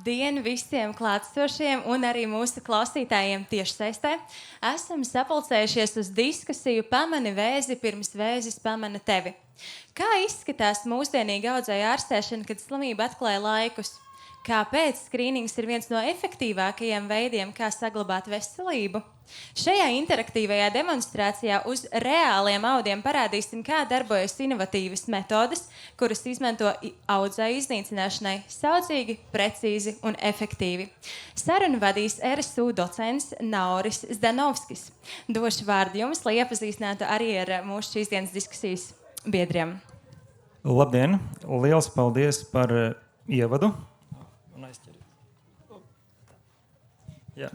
Labdien visiem klātsošiem un arī mūsu klausītājiem tiešsaistē. Esam sapulcējušies uz diskusiju Pamani vēzi pirms vēzis pamana tevi. Kā izskatās mūsdienīga audzēja ārstēšana, kad slimība atklāja laikus? Kāpēc skrīnings ir viens no efektīvākajiem veidiem, kā saglabāt veselību? Šajā interaktīvajā demonstrācijā uz reāliem audiem parādīsim, kā darbojas inovatīvas metodes, kuras izmanto audzēju iznīcināšanai saudzīgi, precīzi un efektīvi. Sarunu vadīs RSU docents Nauris Zdanovskis. Došu vārdu jums, lai iepazīstinātu arī ar mūsu šīs dienas diskusijas biedriem. Labdien! Liels paldies par ievadu! Jā,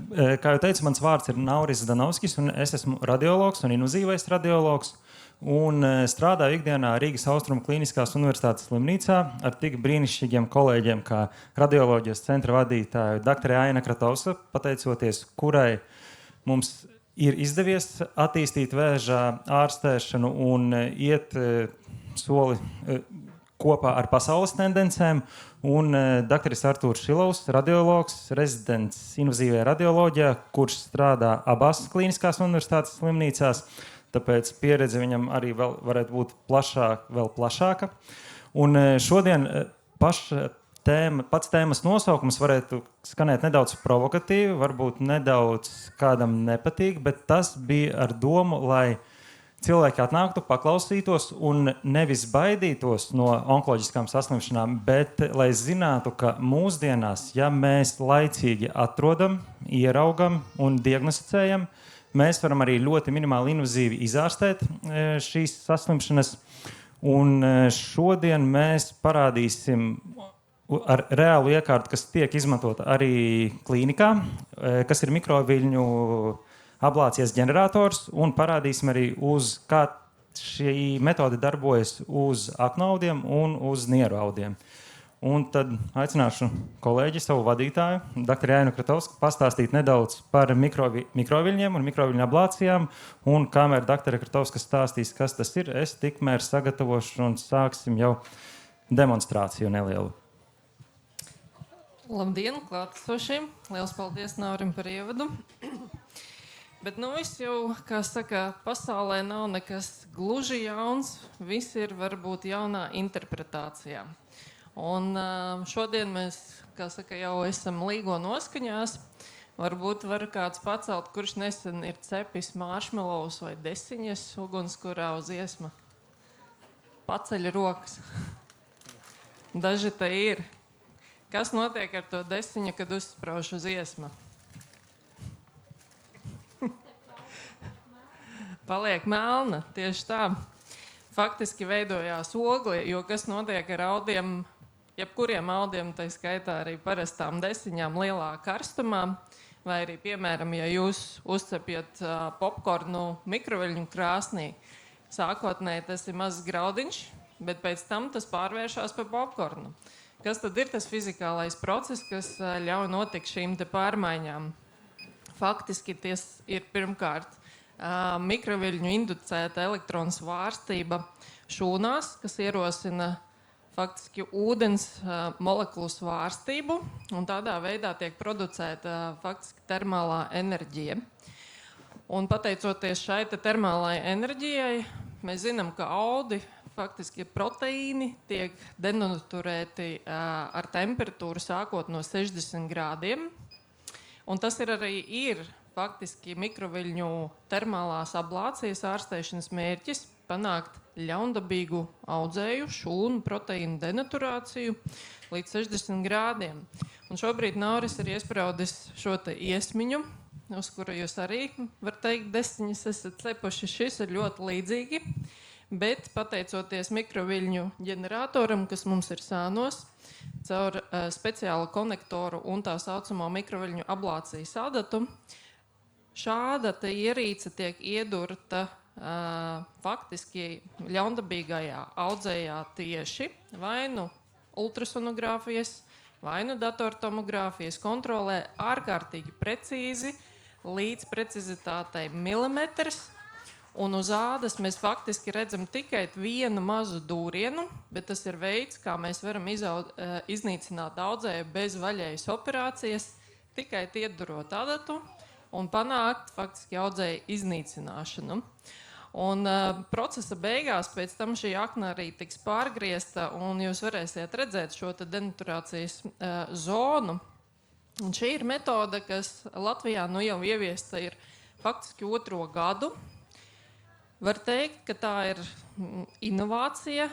kā jau teicu, mans vārds ir Nauris Zdanovskis, un es esmu radiologs un invazīvais radiologs, un strādāju ikdienā Rīgas Austrumu Kliniskās universitātes slimnīcā ar tik brīnišķīgiem kolēģiem kā radioloģijas centra vadītāju dr. Aina Kratovska, pateicoties kurai mums ir izdevies attīstīt vēža ārstēšanu un iet soli kopā ar pasaules tendencēm, un daktaris Artūrs Šilovs, radiologs, rezidents invazīvajā radioloģijā, kurš strādā abās klīniskās universitātes slimnīcās, tāpēc pieredze viņam arī vēl varētu būt vēl plašāka. Un šodien pats tēmas nosaukums varētu skanēt nedaudz provokatīvi, varbūt nedaudz kādam nepatīk, bet tas bija ar domu, lai cilvēki atnāktu, paklausītos un nevis baidītos no onkoloģiskām saslimšanām, bet lai zinātu, ka mūsdienās, ja mēs laicīgi atrodam, ieraugam un diagnosticējam, mēs varam arī ļoti minimāli invazīvi izārstēt šīs saslimšanas. Un šodien mēs parādīsim ar reālu iekārtu, kas tiek izmantota arī klīnikā, kas ir mikroviļņu ablācijas ģenerators, un parādīsim arī, kā šī metode darbojas uz aknaudiem un uz nieru audiem. Un tad aicināšu kolēģi, savu vadītāju, dr. Ainu Kratovsku, pastāstīt nedaudz par mikroviļņiem un mikroviļņu ablācijām, un kamēr dr. Kratovska stāstīs, kas tas ir, es tikmēr sagatavošu un sāksim jau demonstrāciju nelielu. Labdien, klātesošiem! Liels paldies Naurim par ievadu! Bet viss jau, kā saka, pasaulē nav nekas gluži jauns, viss ir varbūt jaunā interpretācijā. Un šodien mēs, kā saka, jau esam līgo noskaņās. Varbūt var kāds pacelt, kurš nesen ir cepis marshmallows vai desiņas ugunskurā uz iesma. Paceļ rokas. Daži te ir. Kas notiek ar to desiņu, kad uzsprauž uz iesma? Paliek melna, tieši tā. Faktiski veidojās ogli, jo kas notiek ar audiem, jebkuriem audiem, tai skaitā arī parastām desiņām lielā karstumā, vai arī, piemēram, ja jūs uzcepjat popkornu mikroviļņu krāsnī, sākotnēji tas ir mazs graudiņš, bet pēc tam tas pārvēršās par popkornu. Kas tad ir tas fizikālais process, kas ļauj notikt šīm te pārmaiņām? Faktiski tas ir pirmkārt mikroviļņu inducēta elektronu svārstība šūnās, kas ierosina faktiski ūdens molekulu svārstību, un tādā veidā tiek producēta faktiski termālā enerģija. Un pateicoties šai termālai enerģijai, mēs zinām, ka audi, faktiski proteīni, tiek denaturēti ar temperatūru sākot no 60 grādiem, un tas ir faktiski mikroviļņu termālās ablācijas ārstēšanas mērķis panākt ļaundabīgu audzēju šūnu proteīnu denaturāciju līdz 60 grādiem. Un šobrīd Nauris ir iespraudis šo te iesmiņu, uz kuru jūs arī, var teikt, desiņas esat cepuši. Šis ir ļoti līdzīgi, bet pateicoties mikroviļņu ģeneratoram, kas mums ir sānos, caur speciālu konektoru un tā saucamo mikroviļņu ablācijas adatu, šāda ierīce tiek iedurta faktiski ļaundabīgajā audzējā tieši vai nu ultrasonogrāfijas, vai nu datortomogrāfijas kontrolē ārkārtīgi precīzi līdz precizitātei milimetrs, Un uz ādas mēs faktiski redzam tikai vienu mazu dūrienu, bet tas ir veids, kā mēs varam iznīcināt audzēju bez vaļējas operācijas, tikai iedurot adatu un panākt faktiski audzēju iznīcināšanu. Un procesa beigās pēc tam šī akna arī tiks pārgriezta, un jūs varēsiet redzēt šo denaturācijas zonu. Un šī ir metode, kas Latvijā jau ieviesta ir faktiski 2. gadu. Var teikt, ka tā ir inovācija.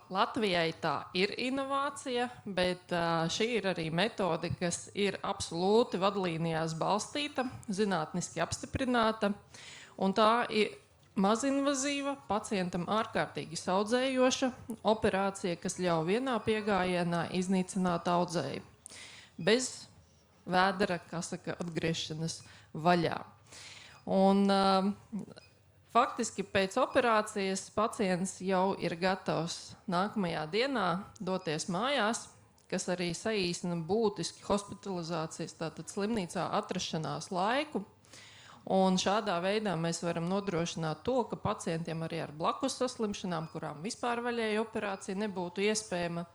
Latvijai tā ir inovācija, bet šī ir arī metode, kas ir absolūti vadlīnijās balstīta, zinātniski apstiprināta. Un tā ir mazinvazīva, pacientam ārkārtīgi saudzējoša operācija, kas ļauj vienā piegājienā iznīcināt audzēju. Bez vēdera, kā saka, atgriešanas vaļā. Un faktiski pēc operācijas pacients jau ir gatavs nākamajā dienā doties mājās, kas arī saīsina būtiski hospitalizācijas, tātad slimnīcā atrašanās laiku. Un šādā veidā mēs varam nodrošināt to, ka pacientiem arī ar blakus saslimšanām, kurām vispār vaļēja operācija nebūtu iespējama,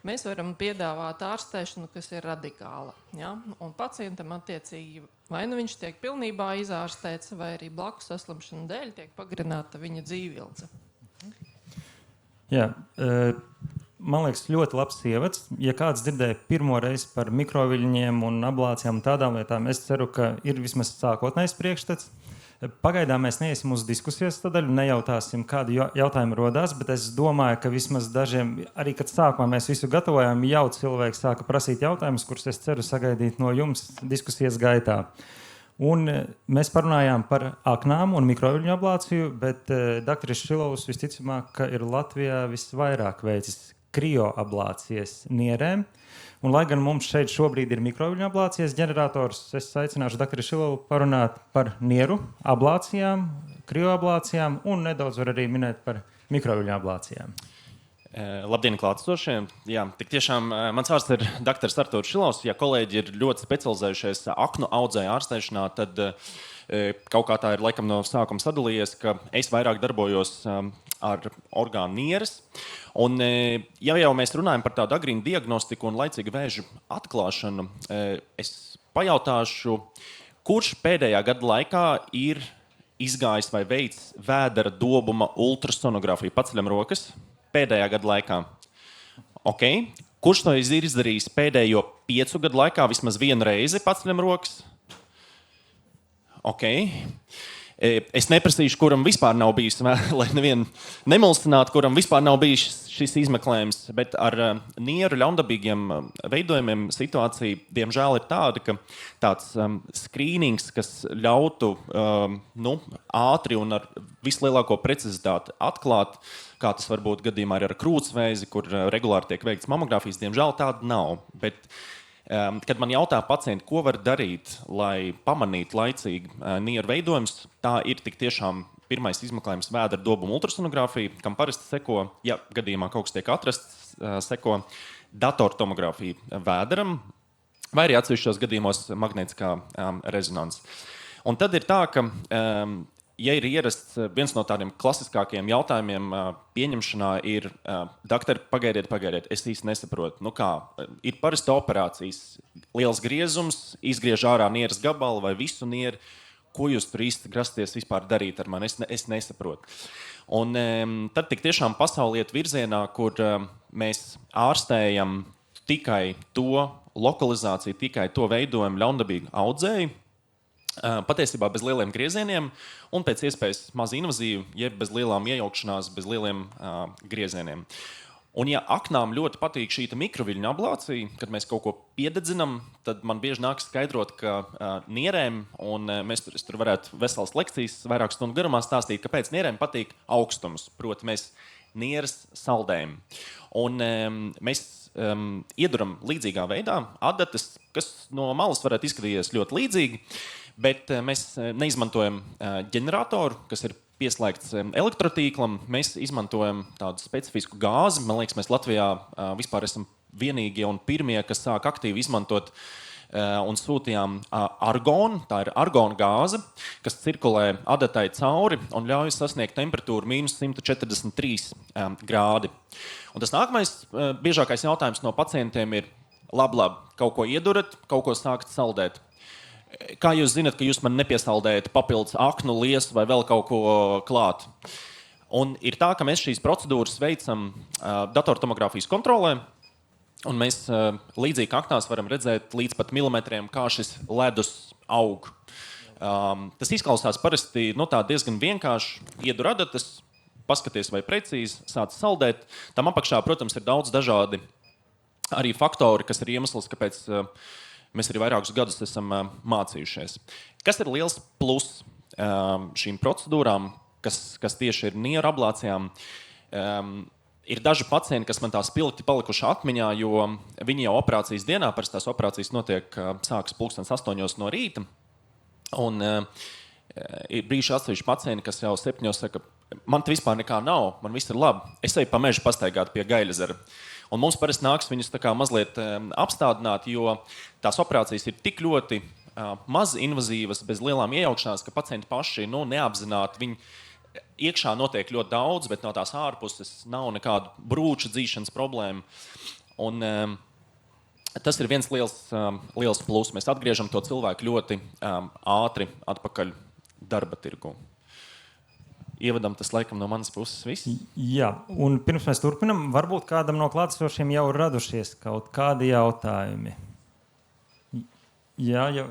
mēs varam piedāvāt ārstēšanu, kas ir radikāla. Ja? Un pacientam attiecīgi vai nu viņš tiek pilnībā izārstēts, vai arī blakus saslimšanu dēļ tiek pagarināta viņa dzīvildze. Jā, man liekas, ļoti labs ievads. Ja kāds dzirdēja pirmo reizi par mikroviļņiem un ablācijām un tādām lietām, es ceru, ka ir vismaz sākotnējs priekšstats. Pagaidām mēs neiesim uz diskusijas sadaļu, nejautāsim, kādi jautājumi rodās, bet es domāju, ka vismaz dažiem, arī kad sākumā mēs visu gatavojām, jau cilvēki sāka prasīt jautājumus, kurus es ceru sagaidīt no jums diskusijas gaitā. Un mēs parunājām par aknām un mikroviļņu ablāciju, bet dr. Šilovs visticamāk, ka ir Latvijā visvairāk veicis krioablācijas nierēm. Un, lai gan mums šeit šobrīd ir mikroviļņu ablācijas ģenerators, es aicināšu dr. Šilovu parunāt par nieru ablācijām, krioablācijām un nedaudz var arī minēt par mikroviļņu ablācijām. Labdien, klātesošie! Jā, tik tiešām mans vārds ir dr. Artūrs Šilovs. Ja kolēģi ir ļoti specializējušies aknu audzēju ārstēšanā, tad kaut kā tā ir laikam no sākuma sadalījies, ka es vairāk darbojos ar orgānu nieres. Un, ja jau mēs runājam par tādu agrīnu diagnostiku un laicīgu vēža atklāšanu, es pajautāšu, kurš pēdējā gada laikā ir izgājis vai veids vēdera dobuma ultrasonogrāfiju? Paceļam rokas. Pēdējā gada laikā. Okay. Kurš to ir izdarījis pēdējo 5 gadu laikā vismaz vienu reizi? Paceļam rokas. Okay. Es neprasīšu, kuram vispār nav bijis, lai nevienu nemulsinātu, kuram vispār nav bijis šis izmeklējums, bet ar nieru ļaundabīgiem veidojumiem situācija, diemžēl, ir tāda, ka tāds skrīnings, kas ļautu ātri un ar vislielāko precizitāti atklāt, kā tas var būt gadījumā arī ar krūtsvēzi, kur regulāri tiek veikts mamogrāfijas, diemžēl tāda nav. Bet kad man jautā pacienti, ko var darīt, lai pamanītu laicīgi nieru veidojumus, tā ir tik tiešām pirmais izmeklējums vēdera dobuma ultrasonogrāfija, kam parasti seko, ja gadījumā kaut kas tiek atrasts, seko datortomogrāfija vēderam, vai arī atsevišķos gadījumos magnētiskā rezonanse. Un tad ir tā, ka ja ir ierasts viens no tādiem klasiskākajiem jautājumiem pieņemšanā ir doktori, pagaidiet, es īsti nesaprotu. Nu kā, ir parasti operācijas, liels griezums, izgriež ārā nieres gabalu vai visu nieru. Ko jūs tur īsti grasties vispār darīt ar mani? Es nesaprotu. Un tad tik tiešām pasaule iet virzienā, kur mēs ārstējam tikai to lokalizāciju, tikai to veidojumu ļaundabīgu audzēju, patiesībā bez lieliem griezieniem un pēc iespējas maz invazīvu, jeb bez lielām iejaukšanās, bez lieliem griezieniem. Un ja aknām ļoti patīk šī mikroviļņu ablācija, kad mēs kaut ko piededzinam, tad man bieži nāk skaidrot, ka nierēm, un es tur varētu veselas lekcijas vairāk stundu garumā stāstīt, kāpēc nierēm patīk augstums, proti mēs nieres saldējam. Un mēs ieduram līdzīgā veidā adatas, kas no malas varētu izskatīties ļoti līdzīgi, bet mēs neizmantojam ģeneratoru, kas ir pieslēgts elektrotīklam. Mēs izmantojam tādu specifisku gāzi. Man liekas, mēs Latvijā vispār esam vienīgie un pirmie, kas sāk aktīvi izmantot un sūtījām argonu. Tā ir argona gāze, kas cirkulē adatai cauri un ļauj sasniegt temperatūru mīnus 143 grādi. Un tas nākamais biežākais jautājums no pacientiem ir: labi, kaut ko iedurat, kaut ko sākat saldēt. Kā jūs zinat, ka jūs man nepiesaldējat papildus aknu, liesu vai vēl kaut ko klāt? Un ir tā, ka mēs šīs procedūras veicam datortomogrāfijas kontrolē, un mēs līdzīgi aknās varam redzēt līdz pat milimetriem, kā šis ledus aug. Tas izklausās parasti diezgan vienkārši. Iedur adatas, paskaties, vai precīzi, sāc saldēt. Tam apakšā, protams, ir daudz dažādi arī faktori, kas ir iemesls, kāpēc mēs arī vairākus gadus esam mācījušies. Kas ir liels pluss šīm procedūrām, kas tieši ir nieru ablācijām? Ir daži pacienti, kas man tā spilgti palikuši atmiņā, jo viņi jau operācijas dienā, parasti tās operācijas sākas 8:00 no rīta. Un ir bijuši atsevišķi pacienti, kas jau 7:00 saka: man te vispār nekā nav, man viss ir labi. Es eju pa mežu pastaigāt pie Gaļezera. Un mums parasti nāks viņus tā kā mazliet apstādināt, jo tās operācijas ir tik ļoti maz invazīvas, bez lielām iejaukšanās, ka pacienti paši neapzināti. Viņi iekšā notiek ļoti daudz, bet no tās ārpuses nav nekādu brūču dzīšanas problēmu. Un tas ir viens liels pluss. Mēs atgriežam to cilvēku ļoti ātri atpakaļ darba tirgu. Ievadam tas laikam no manas puses viss. Jā, un pirms mēs turpinam, varbūt kādam no klātesošiem jau ir radušies kaut kādi jautājumi. Jā, jau.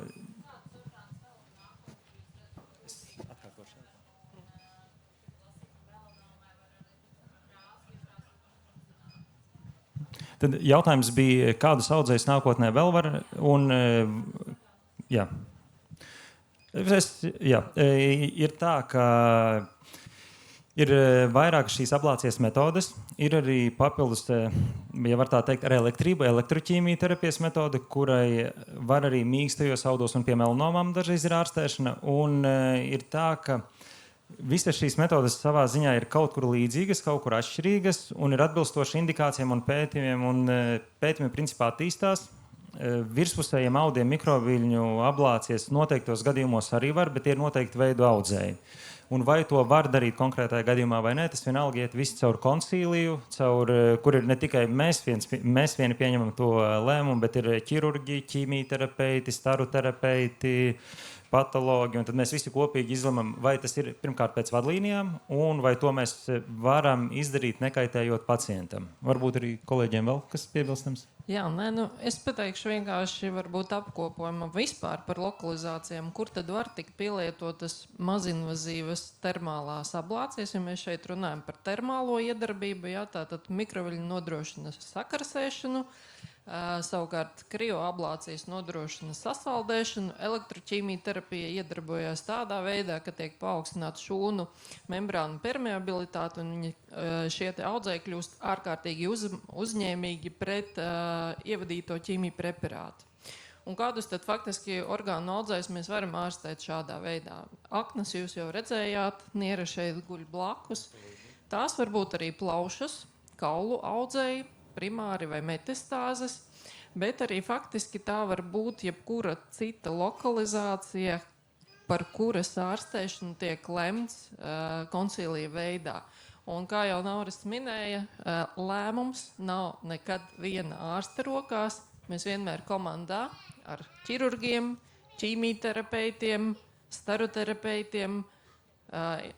Tad jautājums bija, kādus audzējus nākotnē vēl var, un jā. Ir tā, ka ir vairāk šīs ablācijas metodes, ir arī papildus, ja var tā teikt, ar elektrību, elektroķīmija terapijas metode, kurai var arī mīkstajos audos un pie melanomām dažreiz ir ārstēšana, un ir tā, ka visas šīs metodes savā ziņā ir kaut kur līdzīgas, kaut kur atšķirīgas, un ir atbilstoši indikācijām un pētījumiem, un pētījumi principā attīstās. Virspusējiem audiem mikroviļņu ablācijas noteiktos gadījumos arī var, bet tie ir noteikti veidu audzēji. Un vai to var darīt konkrētajā gadījumā vai nē, tas vienalga iet visi caur konsīliju, kur ir ne tikai mēs vieni pieņemam to lēmumu, bet ir ķirurģi, ķīmijterapeiti, staru terapeiti, patologi, un tad mēs visi kopīgi izlemam, vai tas ir pirmkārt pēc vadlīnijām, un vai to mēs varam izdarīt nekaitējot pacientam. Varbūt arī kolēģiem vēl kas piebilstams? Jā, es pateikšu vienkārši varbūt apkopojumu vispār par lokalizācijām, kur tad var tikt pielietotas mazinvazīvas termālās ablācijas, ja mēs šeit runājam par termālo iedarbību, tātad mikroviļņu nodrošina sakarsēšanu, savukārt krioablācijas nodrošina sasaldēšanu, elektroķīmija terapija iedarbojas tādā veidā, ka tiek paaugstināta šūnu membrānu permeabilitāte, un šie audzēji kļūst ārkārtīgi uzņēmīgi pret ievadīto ķīmiju preparātu. Un kādus tad faktiski orgānu audzējus mēs varam ārstēt šādā veidā? Aknas jūs jau redzējāt, niera šeit guļ blakus. Tās var būt arī plaušas, kaulu audzēji, primāri vai metastāzes, bet arī faktiski tā var būt jebkura cita lokalizācija, par kuras ārstēšanu tiek lemts konsīlija veidā. Un kā jau Nauris minēja, lēmums nav nekad viena ārsta rokās. Mēs vienmēr komandā ar ķirurgiem, ķīmijterapeitiem, staroterapeitiem,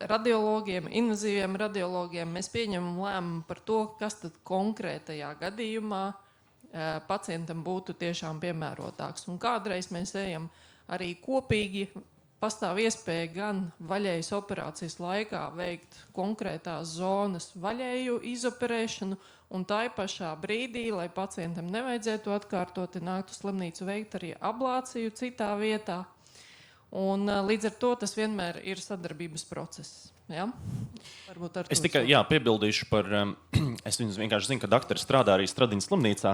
radiologiem, invazīviem radiologiem, mēs pieņemam lēmumu par to, kas tad konkrētajā gadījumā pacientam būtu tiešām piemērotāks. Un kādreiz mēs ejam arī kopīgi, pastāv iespēja gan vaļējas operācijas laikā veikt konkrētās zonas vaļēju izoperēšanu, un tai pašā brīdī, lai pacientam nevajadzētu atkārtoti nākt uz slimnīcu veikt arī ablāciju citā vietā. Un līdz ar to tas vienmēr ir sadarbības process. Ja? Es tikai piebildīšu par, es vienkārši zinu, ka doktori strādā arī Stradiņas slimnīcā.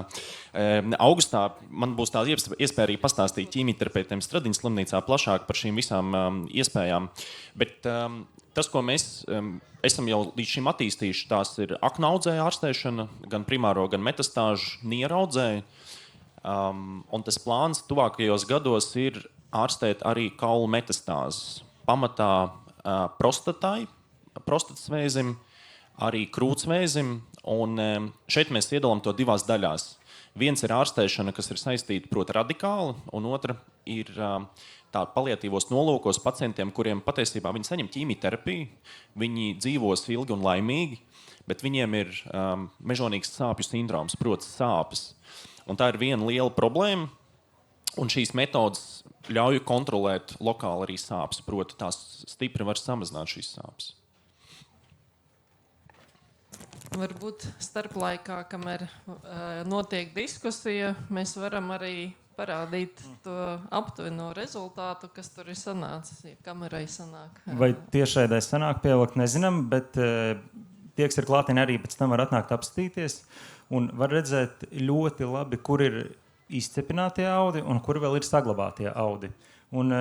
Augustā man būs tāda iespēja arī pastāstīt ķīmijterapeitiem Stradiņas slimnīcā plašāk par šīm visām iespējām. Bet tas, ko mēs esam jau līdz šim attīstījuši, tās ir aknu audzēju ārstēšana, gan primāro, gan metastāžu nieru audzēju. Un tas plāns tuvākajos gados ir ārstēt arī kaulu metastāzes. Pamatā prostatas vēzim, arī krūts vēzim. Un šeit mēs iedalām to divās daļās. Viens ir ārstēšana, kas ir saistīta, proti, radikāli, un otra ir tā paliatīvos nolūkos pacientiem, kuriem patiesībā viņi saņem ķīmijterapiju, viņi dzīvos ilgi un laimīgi, bet viņiem ir mežonīgs sāpju sindroms, proti sāpes. Un tā ir viena liela problēma, un šīs metodas ļauj kontrolēt lokāli arī sāpes, proti tās stipri var samazināt šīs sāpes. Varbūt starplaikā, kamēr notiek diskusija, mēs varam arī parādīt to aptuveno rezultātu, kas tur ir sanācis, ja kamerai sanāk. Vai tiešraidē sanāk pievilkt, nezinām, bet tie, kas ir klātienē, arī pēc tam var atnākt apstīties un var redzēt ļoti labi, kur ir izcepinātie audi un kur vēl ir saglabātie audi. Un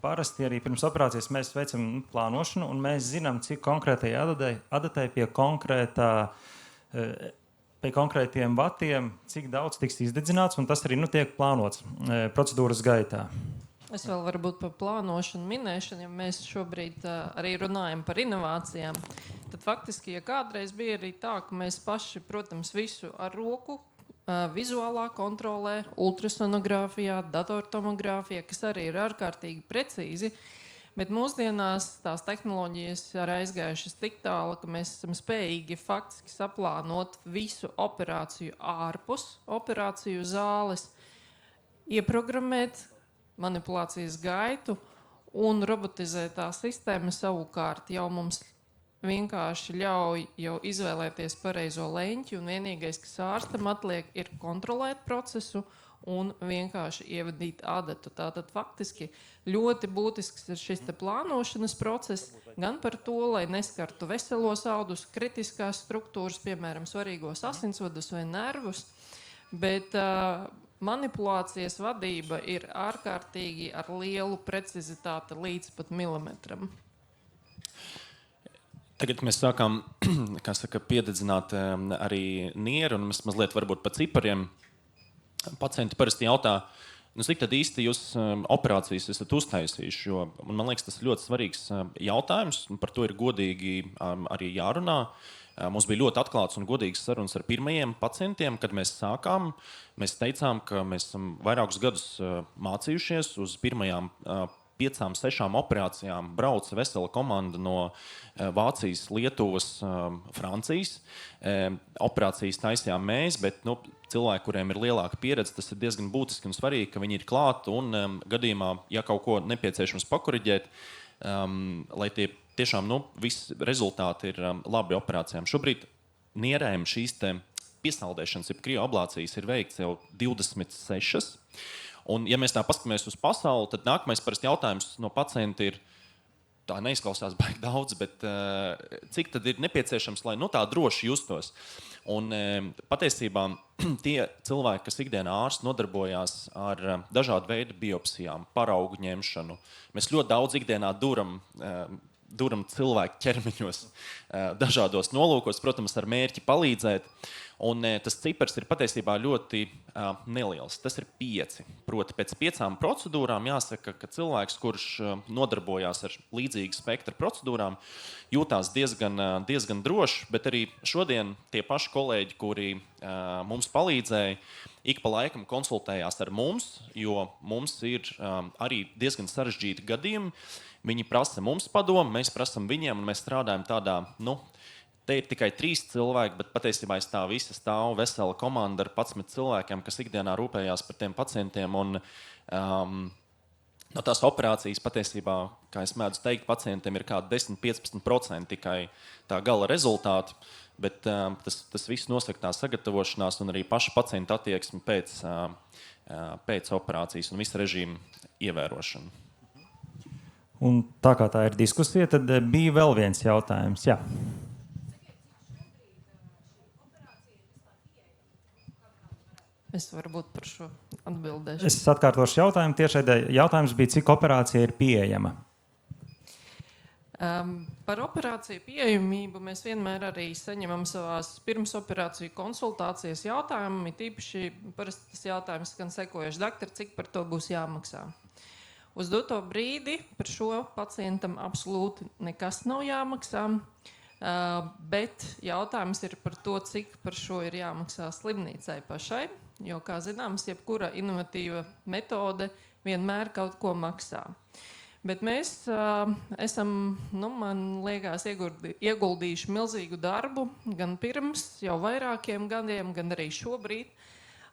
parasti arī pirms operācijas mēs veicam plānošanu, un mēs zinām, cik konkrētai adatai pie konkrētiem vatiem, cik daudz tiks izdedzināts, un tas arī tiek plānots procedūras gaitā. Es vēl varbūt par plānošanu minēšanu, ja mēs šobrīd arī runājam par inovācijām, tad faktiski, ja kādreiz bija arī tā, ka mēs paši, protams, visu ar roku, vizuālā kontrolē, ultrasonogrāfijā, datortomogrāfijā, kas arī ir ārkārtīgi precīzi, bet mūsdienās tās tehnoloģijas ir aizgājušas tik tālu, ka mēs esam spējīgi faktiski saplānot visu operāciju ārpus operāciju zāles, ieprogrammēt manipulācijas gaitu un robotizētā sistēma savukārt jau mums vienkārši ļauj jau izvēlēties pareizo leņķi, un vienīgais, kas ārstam atliek, ir kontrolēt procesu un vienkārši ievadīt adatu. Tātad faktiski ļoti būtisks ir šis te plānošanas process, gan par to, lai neskartu veselos audus, kritiskās struktūras, piemēram, svarīgos asinsvadus vai nervus, bet manipulācijas vadība ir ārkārtīgi ar lielu precizitāti līdz pat milimetram. Tagad mēs sākām piededzināt arī nieru, un mēs mazliet varbūt pa cipariem. Pacienti parasti jautā, cik tad īsti jūs operācijas esat uztaisījuši, jo man liekas, tas ir ļoti svarīgs jautājums, un par to ir godīgi arī jārunā. Mums bija ļoti atklāts un godīgs sarunas ar pirmajiem pacientiem, kad mēs sākām. Mēs teicām, ka mēs esam vairākus gadus mācījušies uz pirmajām 5-6 operācijām brauca vesela komanda no Vācijas, Lietuvas, Francijas. Operācijas taisījām mēs, bet cilvēki, kuriem ir lielāka pieredze, tas ir diezgan būtiski un svarīgi, ka viņi ir klāt un gadījumā, ja kaut ko nepieciešams pakoriģēt, lai tie tiešām visi rezultāti ir labi operācijām. Šobrīd nierēm šīs te piesaldēšanas, jeb krioablācijas ir veikts jau 26. Un, ja mēs tā paskatāmies uz pasauli, tad nākamais parasti jautājums no pacienta ir, tā neizklausās baigi daudz, bet cik tad ir nepieciešams, lai tā droši justos. Un patiesībā tie cilvēki, kas ikdienā ārsti nodarbojās ar dažādu veidu biopsijām, paraugu ņemšanu, mēs ļoti daudz ikdienā duram cilvēku ķermeņos dažādos nolūkos, protams, ar mērķi palīdzēt. Un tas cipars ir patiesībā ļoti neliels. Tas ir 5. Proti, pēc 5 procedūrām jāsaka, ka cilvēks, kurš nodarbojās ar līdzīgu spektra procedūrām, jūtās diezgan droši, bet arī šodien tie paši kolēģi, kuri mums palīdzēja, ik pa laikam konsultējās ar mums, jo mums ir arī diezgan sarežģīti gadījumi. Viņi prasa mums padomu, mēs prasam viņiem, un mēs strādājam tādā, te ir tikai 3 cilvēki, bet patiesībā aiz tā visa stāv vesela komanda ar 11 cilvēkiem, kas ikdienā rūpējās par tiem pacientiem. Un, no tās operācijas patiesībā, kā es mēdzu teikt, pacientiem ir kādi 10-15% tikai tā gala rezultāti, bet tas viss nosaka tā sagatavošanās un arī paša pacienta attieksmi pēc operācijas un visa režīma ievērošana. Un tā kā tā ir diskusija, tad bija vēl viens jautājums. Jā. Es varbūt par šo atbildēšu. Es atkārtošu jautājumu. Tiešraidē jautājums bija, cik operācija ir pieejama? Par operāciju pieejamību mēs vienmēr arī saņemam savās pirmsoperāciju konsultācijas jautājumu. Tīpaši parasti tas jautājums skan sekojuši: doktor, cik par to būs jāmaksā? Uz doto brīdi par šo pacientam absolūti nekas nav jāmaksā, bet jautājums ir par to, cik par šo ir jāmaksā slimnīcai pašai, jo, kā zināms, jebkura inovatīva metode vienmēr kaut ko maksā. Bet mēs esam, man liekas, ieguldījuši milzīgu darbu gan pirms jau vairākiem gadiem, gan arī šobrīd,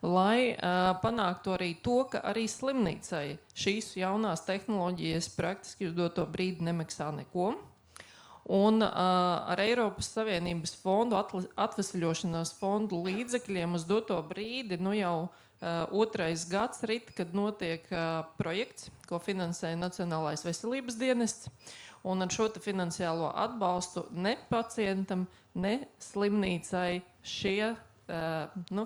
lai panāktu arī to, ka arī slimnīcai šīs jaunās tehnoloģijas praktiski uz doto brīdi nemaksā neko. Un ar Eiropas Savienības fondu, atvesļošanās fondu līdzekļiem uz doto brīdi jau otrais gads rit, kad notiek projekts, ko finansē Nacionālais veselības dienests. Un ar šo finansiālo atbalstu ne pacientam, ne slimnīcai šie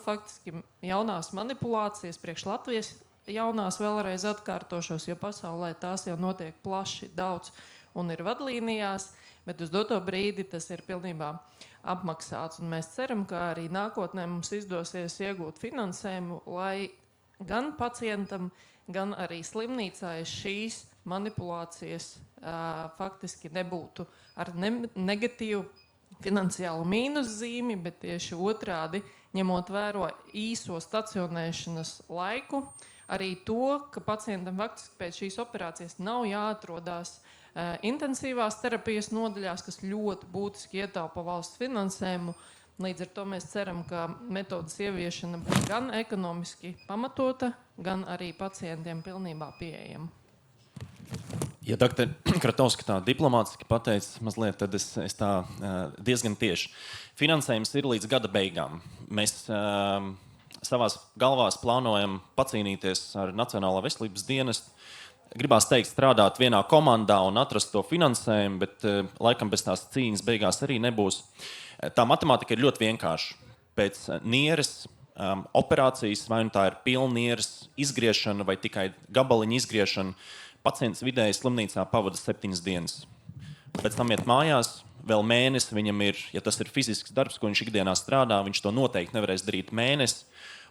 faktiski jaunās manipulācijas priekš Latvijas jaunās vēlreiz atkārtošos, jo pasaulē tās jau notiek plaši, daudz un ir vadlīnijās, bet uz doto brīdi tas ir pilnībā apmaksāts. Un mēs ceram, ka arī nākotnē mums izdosies iegūt finansējumu, lai gan pacientam, gan arī slimnīcai šīs manipulācijas faktiski nebūtu ar negatīvu finansiālu mīnuszīmi, bet tieši otrādi, ņemot vēro īso stacionēšanas laiku, arī to, ka pacientam faktiski pēc šīs operācijas nav jāatrodās intensīvās terapijas nodaļās, kas ļoti būtiski ietaupa valsts finansējumu. Līdz ar to mēs ceram, ka metodas ieviešana būs gan ekonomiski pamatota, gan arī pacientiem pilnībā pieejama. Ja doktor Kratovska tā diplomātiski pateica mazliet, tad es tā diezgan tieši. Finansējums ir līdz gada beigām. Mēs savās galvās plānojam pacīnīties ar Nacionālā veselības dienestu. Gribās teikt, strādāt vienā komandā un atrast to finansējumu, bet laikam bez tās cīņas beigās arī nebūs. Tā matemātika ir ļoti vienkārša. Pēc nieres operācijas, vai nu tā ir pilna nieres izgriešana vai tikai gabaliņa izgriešana, pacients vidēji slimnīcā pavada 7 dienas. Pēc tam iet mājās, vēl mēnesi viņam ir, ja tas ir fizisks darbs, ko viņš ikdienā strādā, viņš to noteikti nevarēs darīt mēnesi,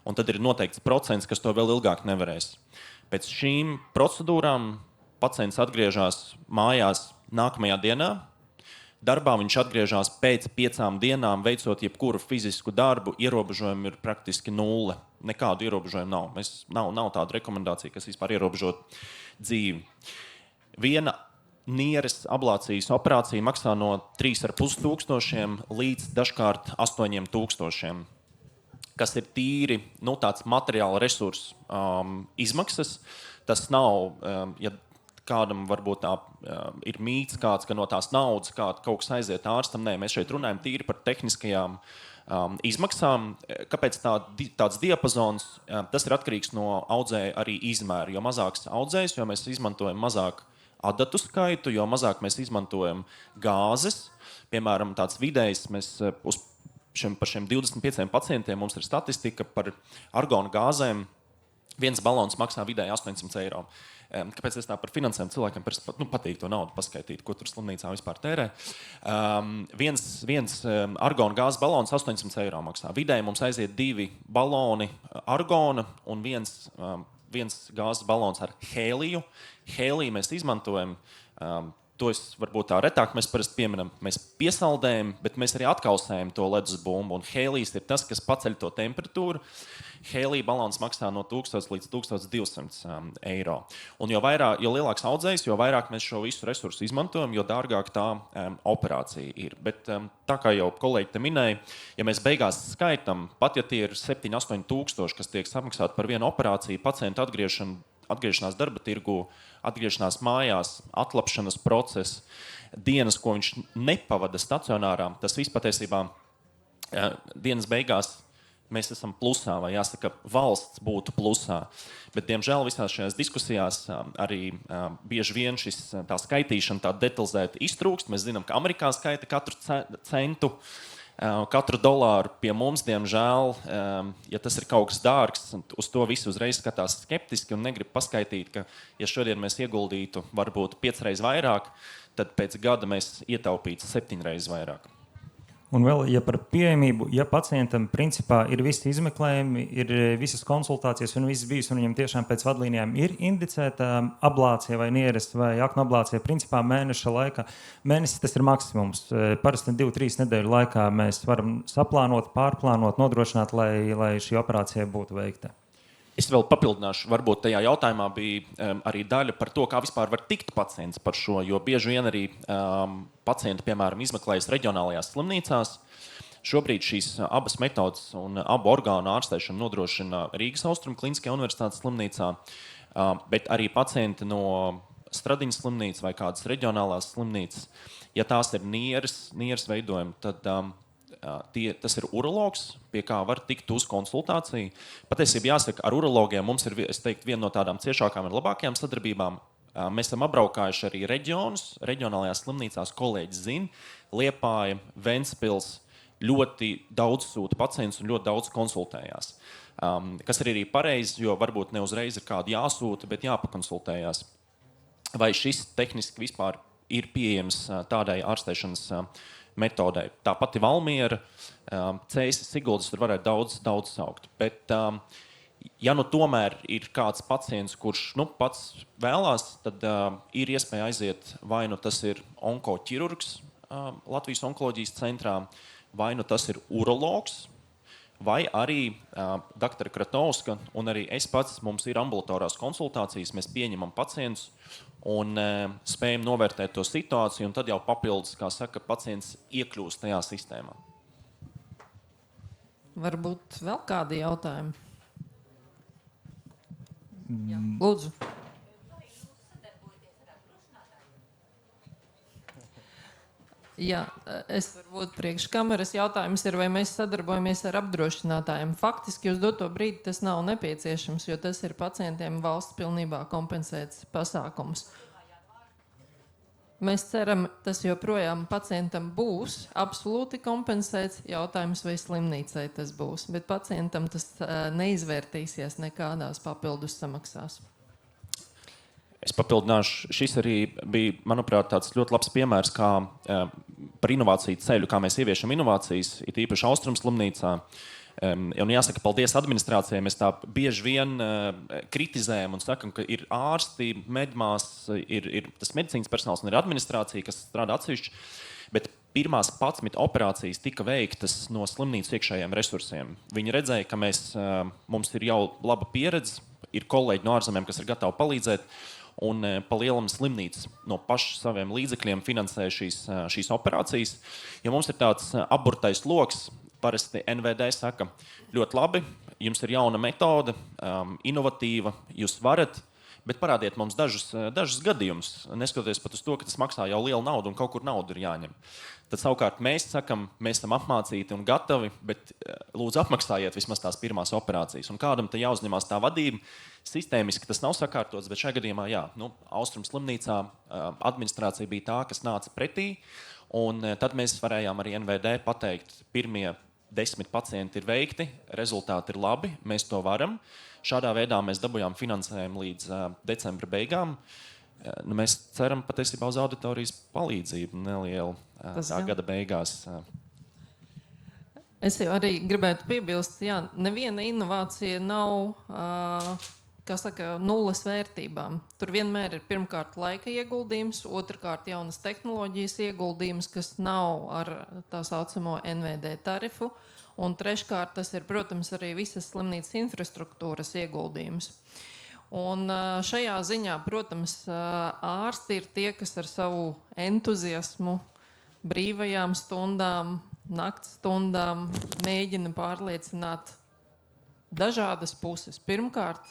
un tad ir noteikts procents, kas to vēl ilgāk nevarēs. Pēc šīm procedūrām pacients atgriežas mājās nākamajā dienā. Darbā viņš atgriežas pēc 5 dienām, veicot jebkuru fizisku darbu. Ierobežojumi ir praktiski nulle. Nekādu ierobežojumu nav. Nav tāda rekomendācija, kas vispār ierobežot dzīvi. Viena nieres ablācijas operācija maksā no 3,5 līdz dažkārt 8,000. Kas ir tīri tāds materiāla resursu izmaksas. Tas nav, ja kādam varbūt tā ir mīts kāds, ka no tās naudas kaut kas aiziet ārstam. Nē, mēs šeit runājam tīri par tehniskajām izmaksām. Kāpēc tāds diapazons? Tas ir atkarīgs no audzēja arī izmēra. Jo mazāks audzējs, jo mēs izmantojam mazāk adatu skaitu, jo mazāk mēs izmantojam gāzes. Piemēram, tāds vidējs mēs par šiem 25 pacientiem mums ir statistika par argona gāzēm. Viens balons maksā vidēji 800 eiro. Kāpēc es tā par finansēm cilvēkiem patīk to naudu paskaitīt, ko tur slimnīcā vispār tērē? Viens argona gāzes balons 800 eiro maksā. Vidēji mums aiziet 2 baloni argona un viens gāzes balons ar hēliju. Hēliju mēs izmantojam. To varbūt tā retāk mēs parasti pieminam. Mēs piesaldējam, bet mēs arī atkausējam to ledus bumbu. Un hēlijs ir tas, kas paceļ to temperatūru. Hēlija balons maksā no 1000 līdz 1200 eiro. Un jo lielāks audzējs, jo vairāk mēs šo visu resursu izmantojam, jo dārgāk tā operācija ir. Bet tā kā jau kolēģi te minēja, ja mēs beigās skaitam, pat ja tie ir 7-8 tūkstoši, kas tiek samaksāti par vienu operāciju, pacientu atgriešanās darba tirgu, atgriešanās mājās, atlapšanas process, dienas, ko viņš nepavada stacionārā, tas viss patiesībā dienas beigās mēs esam plusā, vai jāsaka, valsts būtu plusā. Bet, diemžēl, visās šajās diskusijās arī bieži vien tā skaitīšana tā detalizēti iztrūkst. Mēs zinām, ka Amerikā skaita katru centu. Katru dolāru pie mums, diemžēl, ja tas ir kaut kas dārgs, uz to visu uzreiz skatās skeptiski un negrib paskaidrot, ka, ja šodien mēs ieguldītu varbūt 5 reizes vairāk, tad pēc gada mēs ietaupītu 7 reizes vairāk. Un vēl, ja par pieejamību, ja pacientam principā ir visi izmeklējumi, ir visas konsultācijas un viss bijis, un viņam tiešām pēc vadlīnijām ir indicēta ablācija vai nieres vai aknu ablācija, principā mēneša laikā. Mēnesis tas ir maksimums. Parasti 2-3 nedēļu laikā mēs varam saplānot, pārplānot, nodrošināt, lai šī operācija būtu veikta. Es vēl papildināšu, varbūt tajā jautājumā bija arī daļa par to, kā vispār var tikt pacients par šo, jo bieži vien arī pacienti, piemēram, izmeklējas reģionālajās slimnīcās. Šobrīd šīs abas metodas un abu orgānu ārstēšanu nodrošina Rīgas Austrumu Kliniskajā universitātes slimnīcā, bet arī pacienti no Stradiņas slimnīcas vai kādas reģionālās slimnīcas, ja tās ir nieres veidojumi, tad tas ir urologs, pie kā var tikt uz konsultāciju. Patiesībā jāsaka, ar urologiem mums ir, es teiktu, viena no tādām ciešākām un labākajām sadarbībām. Mēs esam apbraukājuši arī reģionus, reģionālajās slimnīcās kolēģi zina, Liepāja, Ventspils, ļoti daudz sūta pacientus un ļoti daudz konsultējās. Kas ir arī pareizi, jo varbūt ne uzreiz ir kādu jāsūta, bet jāpakonsultējās. Vai šis tehniski vispār ir pieejams tādai ārstēšanas metodei. Tā pati Valmiera, Cēsis, Siguldas, tur varētu daudz saukt. Bet, ja nu tomēr ir kāds pacients, kurš pats vēlās, tad ir iespēja aiziet, vai nu tas ir onkoķirurgs Latvijas onkoloģijas centrā, vai nu tas ir urologs, vai arī doktora Kratovska, un arī es pats, mums ir ambulatorās konsultācijas, mēs pieņemam pacientus, un spējam novērtēt to situāciju, un tad jau papildus, kā saka, pacients iekļūst tajā sistēmā. Varbūt vēl kādi jautājumi? Lūdzu. Jā, es varbūt priekš kameras jautājums ir, vai mēs sadarbojamies ar apdrošinātājiem. Faktiski uz doto brīdi tas nav nepieciešams, jo tas ir pacientiem valsts pilnībā kompensēts pasākums. Mēs ceram, tas joprojām pacientam būs absolūti kompensēts. Jautājums, vai slimnīcai tas būs, bet pacientam tas neizvērtīsies nekādās papildus samaksās. Es papildināšu, šis arī bija, manuprāt, tāds ļoti labs piemērs, kā par inovāciju ceļu, kā mēs ieviešam inovācijas, it īpaši Austrumu slimnīcā. Un jāsaka, paldies administrācijai, mēs tā bieži vien kritizējam un sakam, ka ir ārsti, medmās, ir tas medicīnas personāls un ir administrācija, kas strādā atsevišķi, bet pirmās 11 operācijas tika veiktas no slimnīcas iekšējiem resursiem. Viņi redzēja, ka mums ir jau laba pieredze, ir kolēģi no ārzemēm, kas ir gatavi palīdzēt, un pa lielam slimnīca no pašu saviem līdzekļiem finansē šīs operācijas. Ja mums ir tāds aburtais loks, parasti NVD saka, ļoti labi, jums ir jauna metode, inovatīva, jūs varat, bet parādiet mums dažus gadījumus, neskatoties pat uz to, ka tas maksā jau lielu naudu un kaut kur naudu ir jāņem. Tad savukārt mēs sakam, mēs esam apmācīti un gatavi, bet lūdzu apmaksājiet vismaz tās pirmās operācijas. Un kādam te jāuzņemās tā vadība, sistēmiski tas nav sakārtots, bet šajā gadījumā jā, Austrumu slimnīcā administrācija bija tā, kas nāca pretī, un tad mēs varējām arī NVD pateikt, pirmie 10 pacienti ir veikti, rezultāti ir labi, mēs to varam. Šādā veidā mēs dabūjām finansējumu līdz decembra beigām. Mēs ceram patiesībā uz auditorijas palīdzību nelielu tā gada beigās. Es jau arī gribētu piebilst, jā, neviena inovācija nav nulles vērtībām. Tur vienmēr ir pirmkārt laika ieguldījums, otrkārt jaunas tehnoloģijas ieguldījums, kas nav ar tā saucamo NVD tarifu, un treškārt tas ir, protams, arī visas slimnīcas infrastruktūras ieguldījums. Un šajā ziņā, protams, ārsti ir tie, kas ar savu entuziasmu, brīvajām stundām, nakts stundām mēģina pārliecināt dažādas puses. Pirmkārt,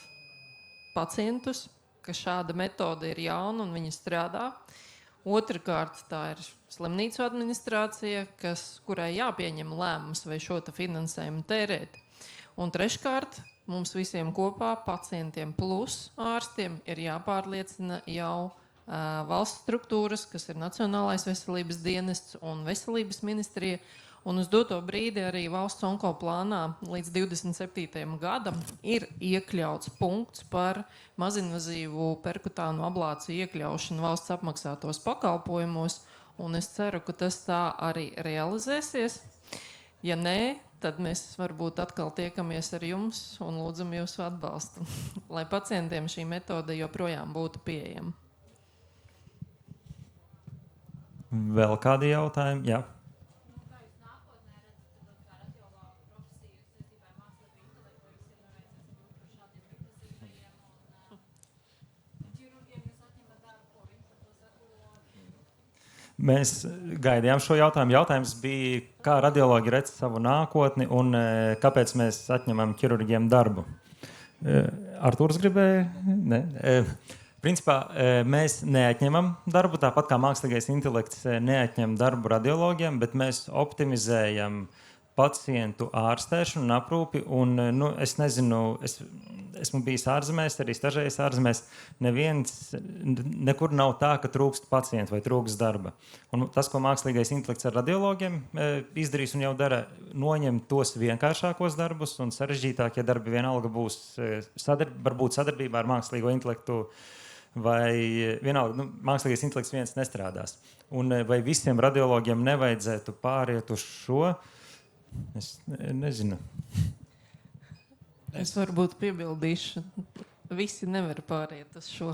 pacientus, ka šāda metode ir jauna un viņa strādā. Otrakārt, tā ir slimnīcu administrācija, kurai jāpieņem lēmums, vai šo finansējumu tērēt. Un treškārt, mums visiem kopā, pacientiem plus ārstiem, ir jāpārliecina jau valsts struktūras, kas ir Nacionālais veselības dienests un veselības ministrija, Un uz doto brīdi arī valsts onkoplānā līdz 27. gadam ir iekļauts punkts par mazinvazīvu perkutānu ablāciju iekļaušanu valsts apmaksātos pakalpojumos, un es ceru, ka tas tā arī realizēsies. Ja nē, tad mēs varbūt atkal tiekamies ar jums un lūdzam jūsu atbalstu, lai pacientiem šī metode joprojām būtu pieejama. Vēl kādi jautājumi? Jā. Mēs gaidījām šo jautājumu. Jautājums bija, kā radiologi redz savu nākotni un kāpēc mēs atņemam ķirurģiem darbu. Artūrs gribēja? Ne. Principā mēs neatņemam darbu, tāpat kā mākslīgais intelekts neatņem darbu radiologiem, bet mēs optimizējam pacientu ārstēšanu un aprūpi. Un, es nezinu, esmu bijis ārzemēs, arī stažējies ārzemēs. Nekur nav tā, ka trūkst pacientu vai trūkst darba. Un tas, ko mākslīgais intelekts ar radiologiem izdarīs un jau dara, noņem tos vienkāršākos darbus un sarežģītākie darbi vienalga būs varbūt sadarbībā ar mākslīgo intelektu vai vienalga, mākslīgais intelekts viens nestrādās. Un vai visiem radiologiem nevajadzētu pāriet uz šo? Es nezinu. Es varbūt piebildīšu, visi nevar pāriet uz šo.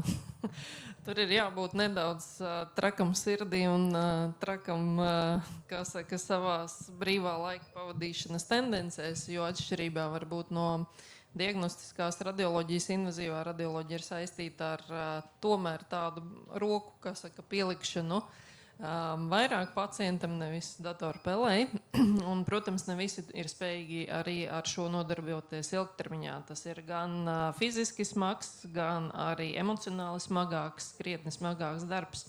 Tur ir jābūt nedaudz trakam sirdī un trakam, kā saka, savās brīvā laika pavadīšanas tendencēs, jo atšķirībā varbūt no diagnostiskās radioloģijas, invazīvā radioloģija ir saistīta ar tomēr tādu roku, kā saka, pielikšanu vairāk pacientam, nevis datorpelei. Un, protams, ne visi ir spējīgi arī ar šo nodarboties ilgtermiņā. Tas ir gan fiziski smags, gan arī emocionāli smagāks, krietni smagāks darbs.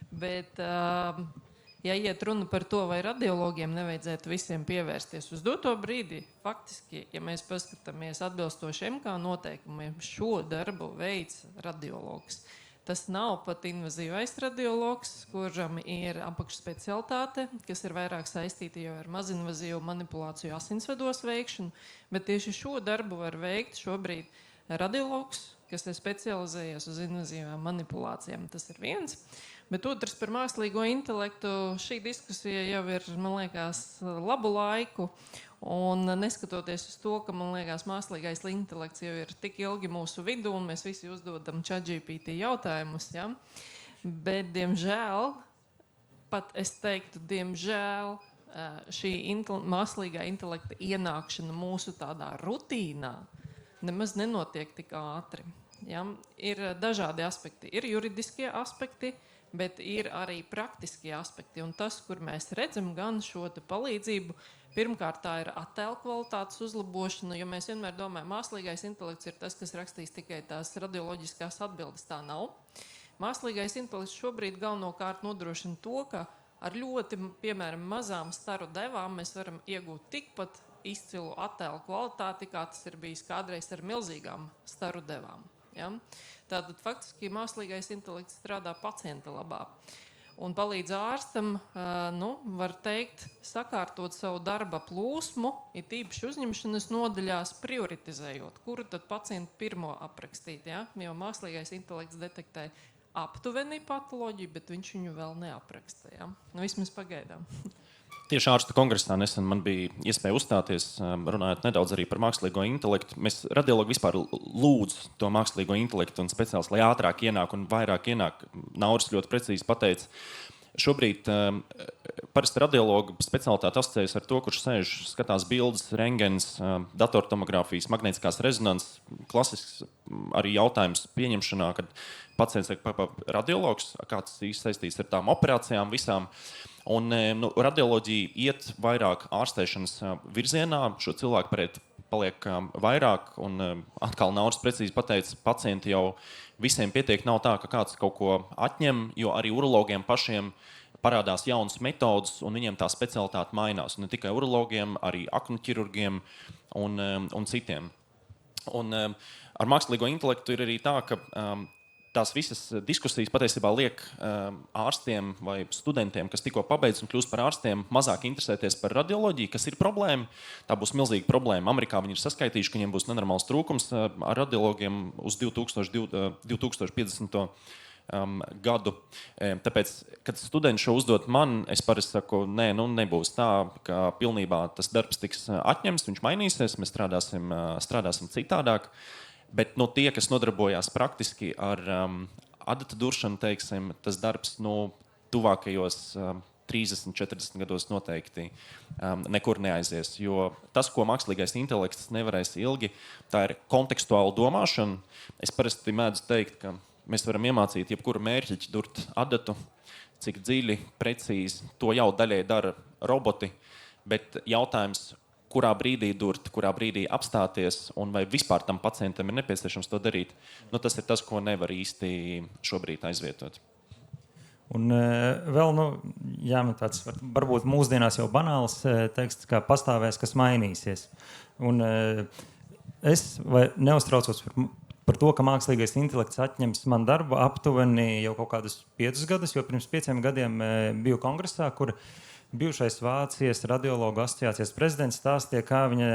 Bet, ja iet runa par to, vai radiologiem nevajadzētu visiem pievērsties uz doto brīdi, faktiski, ja mēs paskatāmies atbilstoši MK noteikumiem, šo darbu veids radiologs. Tas nav pat invazīvais radiologs, kuram ir apakšspecialitāte, kas ir vairāk saistīta jau ar mazinvazīvu manipulāciju asinsvados veikšanu, bet tieši šo darbu var veikt šobrīd radiologs, kas ir specializējies uz invazīvām manipulācijām. Tas ir viens. Bet otrs par mākslīgo intelektu. Šī diskusija jau ir, man liekas, labu laiku. Un neskatoties uz to, ka, man liekas, mākslīgais intelekts jau ir tik ilgi mūsu vidū, un mēs visi uzdodam ChatGPT jautājumus, ja? Bet, diemžēl, pat es teiktu, diemžēl, šī mākslīgā intelekta ienākšana mūsu tādā rutīnā nemaz nenotiek tik ātri. Ja? Ir dažādi aspekti. Ir juridiskie aspekti, bet ir arī praktiskie aspekti. Un tas, kur mēs redzam gan šo palīdzību, pirmkārt, tā ir attēlu kvalitātes uzlabošana, jo mēs vienmēr domājam, mākslīgais intelekts ir tas, kas rakstīs tikai tās radioloģiskās atbildes. Tā nav. Mākslīgais intelekts šobrīd galvenokārt nodrošina to, ka ar ļoti, piemēram, mazām staru devām mēs varam iegūt tikpat izcilu attēlu kvalitāti, kā tas ir bijis kādreiz ar milzīgām staru devām. Ja? Tātad faktiski mākslīgais intelekts strādā pacienta labā. Un palīdz ārstam, var teikt, sakārtot savu darba plūsmu, ir tīpaši uzņemšanas nodaļās, prioritizējot, kuru tad pacientu pirmo aprakstīt. Ja? Jo mākslīgais intelekts detektē aptuveni patoloģiju, bet viņš viņu vēl neapraksta. Ja? Vismaz pagaidām. Tieši ārstu kongresā nesen man bija iespēja uzstāties, runājot nedaudz arī par mākslīgo intelektu. Mēs radiologi vispār lūdz to mākslīgo intelektu un speciālistu, lai ātrāk ienāk un vairāk ienāk. Nauris ļoti precīzi pateica. Šobrīd parasti radiologu specialitāte asociējas ar to, kurš sēž, skatās bildes, rengens, datortomogrāfijas, magnētiskās rezonanses. Klasisks arī jautājums pieņemšanā, kad pacients saka, radiologs, kāds īsti saistīts ar tām operācijām visām. Un radioloģija iet vairāk ārstēšanas virzienā, šo cilvēku paliek vairāk, un atkal Nauris precīzi pateica, pacienti jau visiem pietiek, nav tā, ka kāds kaut ko atņem, jo arī urologiem pašiem parādās jaunas metodas, un viņiem tā specialitāte mainās. Un ne tikai urologiem, arī aknu ķirurgiem un citiem. Un ar mākslīgo intelektu ir arī tā, ka tās visas diskusijas patiesībā liek ārstiem vai studentiem, kas tikko pabeidz un kļūst par ārstiem, mazāk interesēties par radioloģiju, kas ir problēma. Tā būs milzīga problēma. Amerikā viņi ir saskaitījuši, ka viņiem būs nenormāls trūkums ar radiologiem uz 2050. Gadu. Tāpēc, kad studenti šo uzdot man, es parasti saku, nē, nebūs tā, ka pilnībā tas darbs tiks atņemts, viņš mainīsies, mēs strādāsim citādāk. Bet tie, kas nodarbojās praktiski ar adata duršanu, teiksim, tas darbs tuvākajos 30-40 gados noteikti nekur neaizies. Jo tas, ko mākslīgais intelekts nevarēs ilgi, tā ir kontekstuāla domāšana. Es parasti mēdzu teikt, ka mēs varam iemācīt jebkuru mērķiķi durt adatu, cik dziļi, precīzi. To jau daļai dara roboti, bet jautājums, kurā brīdī durt, kurā brīdī apstāties un vai vispār tam pacientam ir nepieciešams to darīt, tas ir tas, ko nevar īsti šobrīd aizvietot. Un vēl, tāds varbūt mūsdienās jau banāls teksts, kā pastāvēs, kas mainīsies. Un es neuztraucos par to, ka mākslīgais intelekts atņems man darbu aptuveni jau kaut kādus 5 gadus, jo pirms 5 gadiem biju kongresā, kur bijušais Vācijas radiologu asociācijas prezidents stāstīja, kā viņa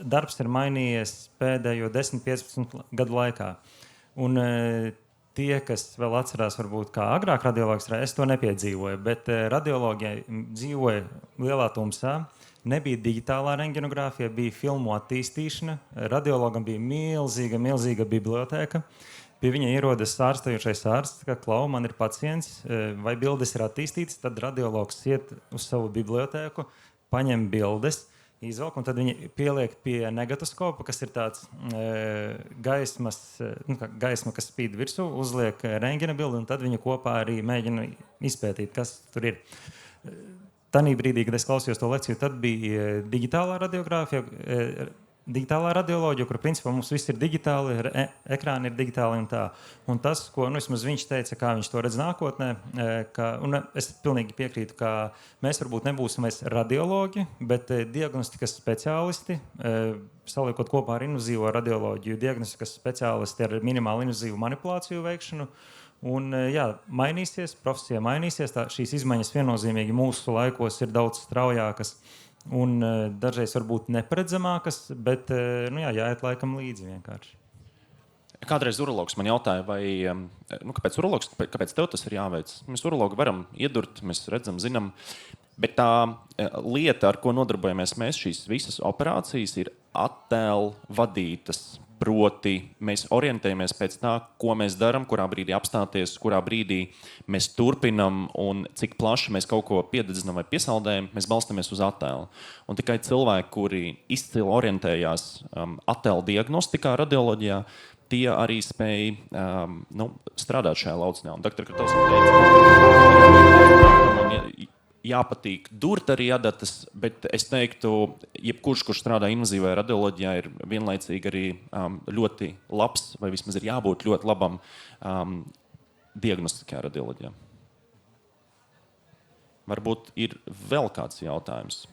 darbs ir mainījies pēdējo 10-15 gadu laikā. Un tie, kas vēl atcerās, varbūt kā agrāk radiologs, es to nepiedzīvoju, bet radiologija dzīvoja lielā tumsā, nebija digitālā rentgenogrāfija, bija filmu attīstīšana, radiologam bija milzīga bibliotēka. Pie viņa ierodas ārstējošais ārsts, ka klau, man ir pacients, vai bildes ir attīstītas, tad radiologs iet uz savu bibliotēku, paņem bildes, izvelk, un tad viņi pieliek pie negatoskopa, kas ir tāds gaisma, kas spīd virsū, uzliek rentgena bildi, un tad viņi kopā arī mēģina izpētīt, kas tur ir. Tanī brīdī, kad es klausījos to lekciju, tad bija digitālā radioloģija, kur principā mums viss ir digitāli, ekrāni ir digitāli un tā. Un tas, ko vismaz viņš teica, kā viņš to redz nākotnē, un es pilnīgi piekrītu, ka mēs varbūt nebūsim vairs radiologi, bet diagnostikas speciālisti, saliekot kopā ar invazīvo radioloģiju, diagnostikas speciālisti ar minimālu invazīvu manipulāciju veikšanu. Un mainīsies, profesija mainīsies, šīs izmaiņas viennozīmīgi mūsu laikos ir daudz straujākas un dažreiz varbūt neparedzamākas, bet jāiet laikam līdzi vienkārši. Kādreiz urologs man jautāja, kāpēc urologs, kāpēc tev tas ir jāveic? Mēs urologi varam iedurt, mēs redzam, zinām, bet tā lieta, ar ko nodarbojamies mēs, šīs visas operācijas ir attēl vadītas. Proti, mēs orientējamies pēc tā, ko mēs darām, kurā brīdī apstāties, kurā brīdī mēs turpinam un cik plaši mēs kaut ko piededzinām vai piesaldējam, mēs balstamies uz attēlu. Un tikai cilvēki, kuri izcili orientējās attēlu diagnostikā, radioloģijā, tie arī spēja strādāt šajā lauciņā. Un Dr. Kratovs teica, jāpatīk durt arī adatas, bet es teiktu, jebkurš, kurš strādā invazīvajā radioloģijā, ir vienlaicīgi arī ļoti labs, vai vismaz ir jābūt ļoti labam diagnostikā radioloģijā. Varbūt ir vēl kāds jautājums.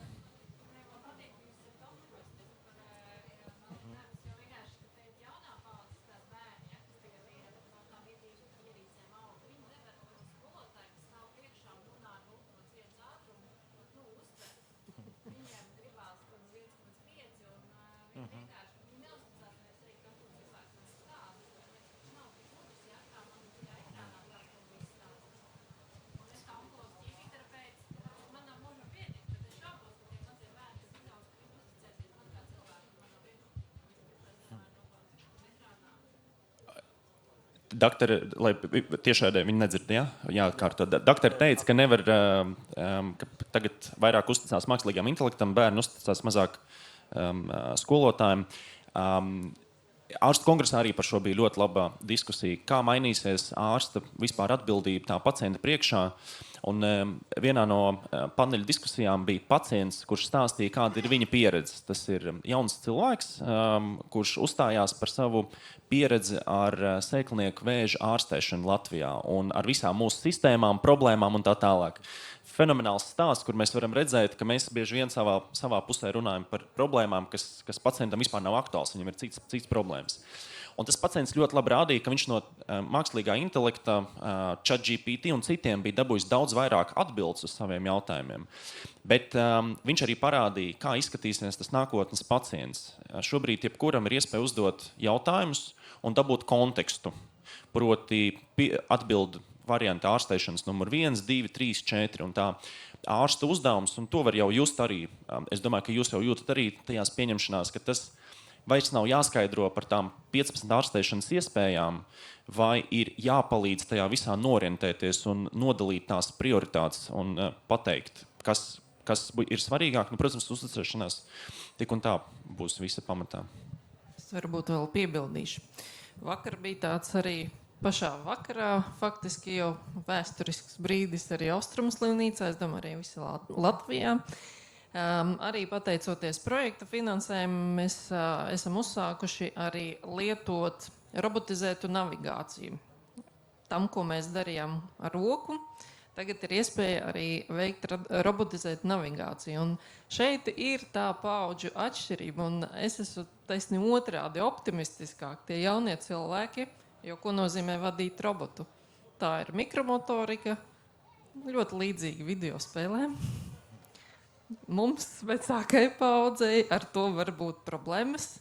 Doktori, lai tiešādē viņi nedzird, jāatkārto. Doktori teica, ka nevar, ka tagad vairāk uzticās mākslīgajam intelektam, bērni uzticās mazāk skolotājiem. Ārstu kongresā arī par šo bija ļoti laba diskusija, kā mainīsies ārsta vispār atbildība tā pacienta priekšā. Un vienā no paneļa diskusijām bija pacients, kurš stāstīja, kāda ir viņa pieredze. Tas ir jauns cilvēks, kurš uzstājās par savu pieredzi ar sēklnieku vēža ārstēšanu Latvijā un ar visām mūsu sistēmām, problēmām un tā tālāk. Fenomenāls stāsts, kur mēs varam redzēt, ka mēs bieži vien savā pusē runājam par problēmām, kas pacientam vispār nav aktuāls, viņam ir cits problēmas. Un tas pacients ļoti labi rādīja, ka viņš no mākslīgā intelekta, ChatGPT un citiem bija dabūjis daudz vairāk atbildes uz saviem jautājumiem. Bet viņš arī parādīja, kā izskatīsies tas nākotnes pacients. Šobrīd jebkuram ir iespēja uzdot jautājumus un dabūt kontekstu. Proti atbildu variantu ārstēšanas numur 1, 2, 3, 4 un tā. Ārsta uzdevums, un to var jau just arī, es domāju, ka jūs jau jūtat arī tajās pieņemšanās, ka tas vairs nav jāskaidro par tām 15 ārstēšanas iespējām, vai ir jāpalīdz tajā visā norientēties un nodalīt tās prioritātes un pateikt, kas ir svarīgāk. Nu, protams, uzticēšanās tik un tā būs visa pamatā. Es varbūt vēl piebildīšu. Vakar bija tāds arī pašā vakarā, faktiski jau vēsturisks brīdis arī Austrumslimnīcā, es domāju, arī visā Latvijā. Arī pateicoties projekta finansējumu, mēs esam uzsākuši arī lietot robotizētu navigāciju. Tam, ko mēs darījām ar roku, tagad ir iespēja arī veikt robotizētu navigāciju. Un šeit ir tā paudžu atšķirība, un es esmu taisni otrādi optimistiskāk. Tie jaunie cilvēki, jo ko nozīmē vadīt robotu? Tā ir mikromotorika, ļoti līdzīga video spēlēm. Mums, vecākai paudzei, ar to var būt problēmas,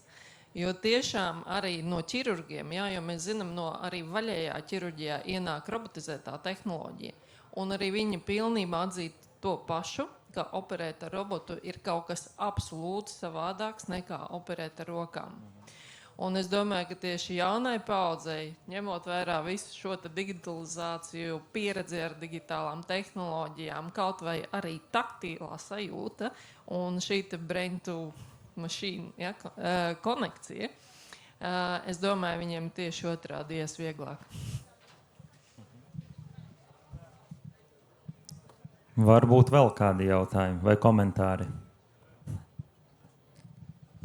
jo tiešām arī no ķirurgiem, jo mēs zinām, no arī vaļējā ķirurģijā ienāk robotizētā tehnoloģija, un arī viņi pilnībā atzīt to pašu, ka operēt ar robotu ir kaut kas absolūti savādāks nekā operēt ar rokām. Un es domāju, ka tieši jaunai paudzei, ņemot vērā visu šo digitalizāciju, pieredzi ar digitālām tehnoloģijām, kaut vai arī taktīlā sajūta un šī brain to machine konekcija, es domāju, viņiem tieši otrādi ies vieglāk. Varbūt vēl kādi jautājumi vai komentāri?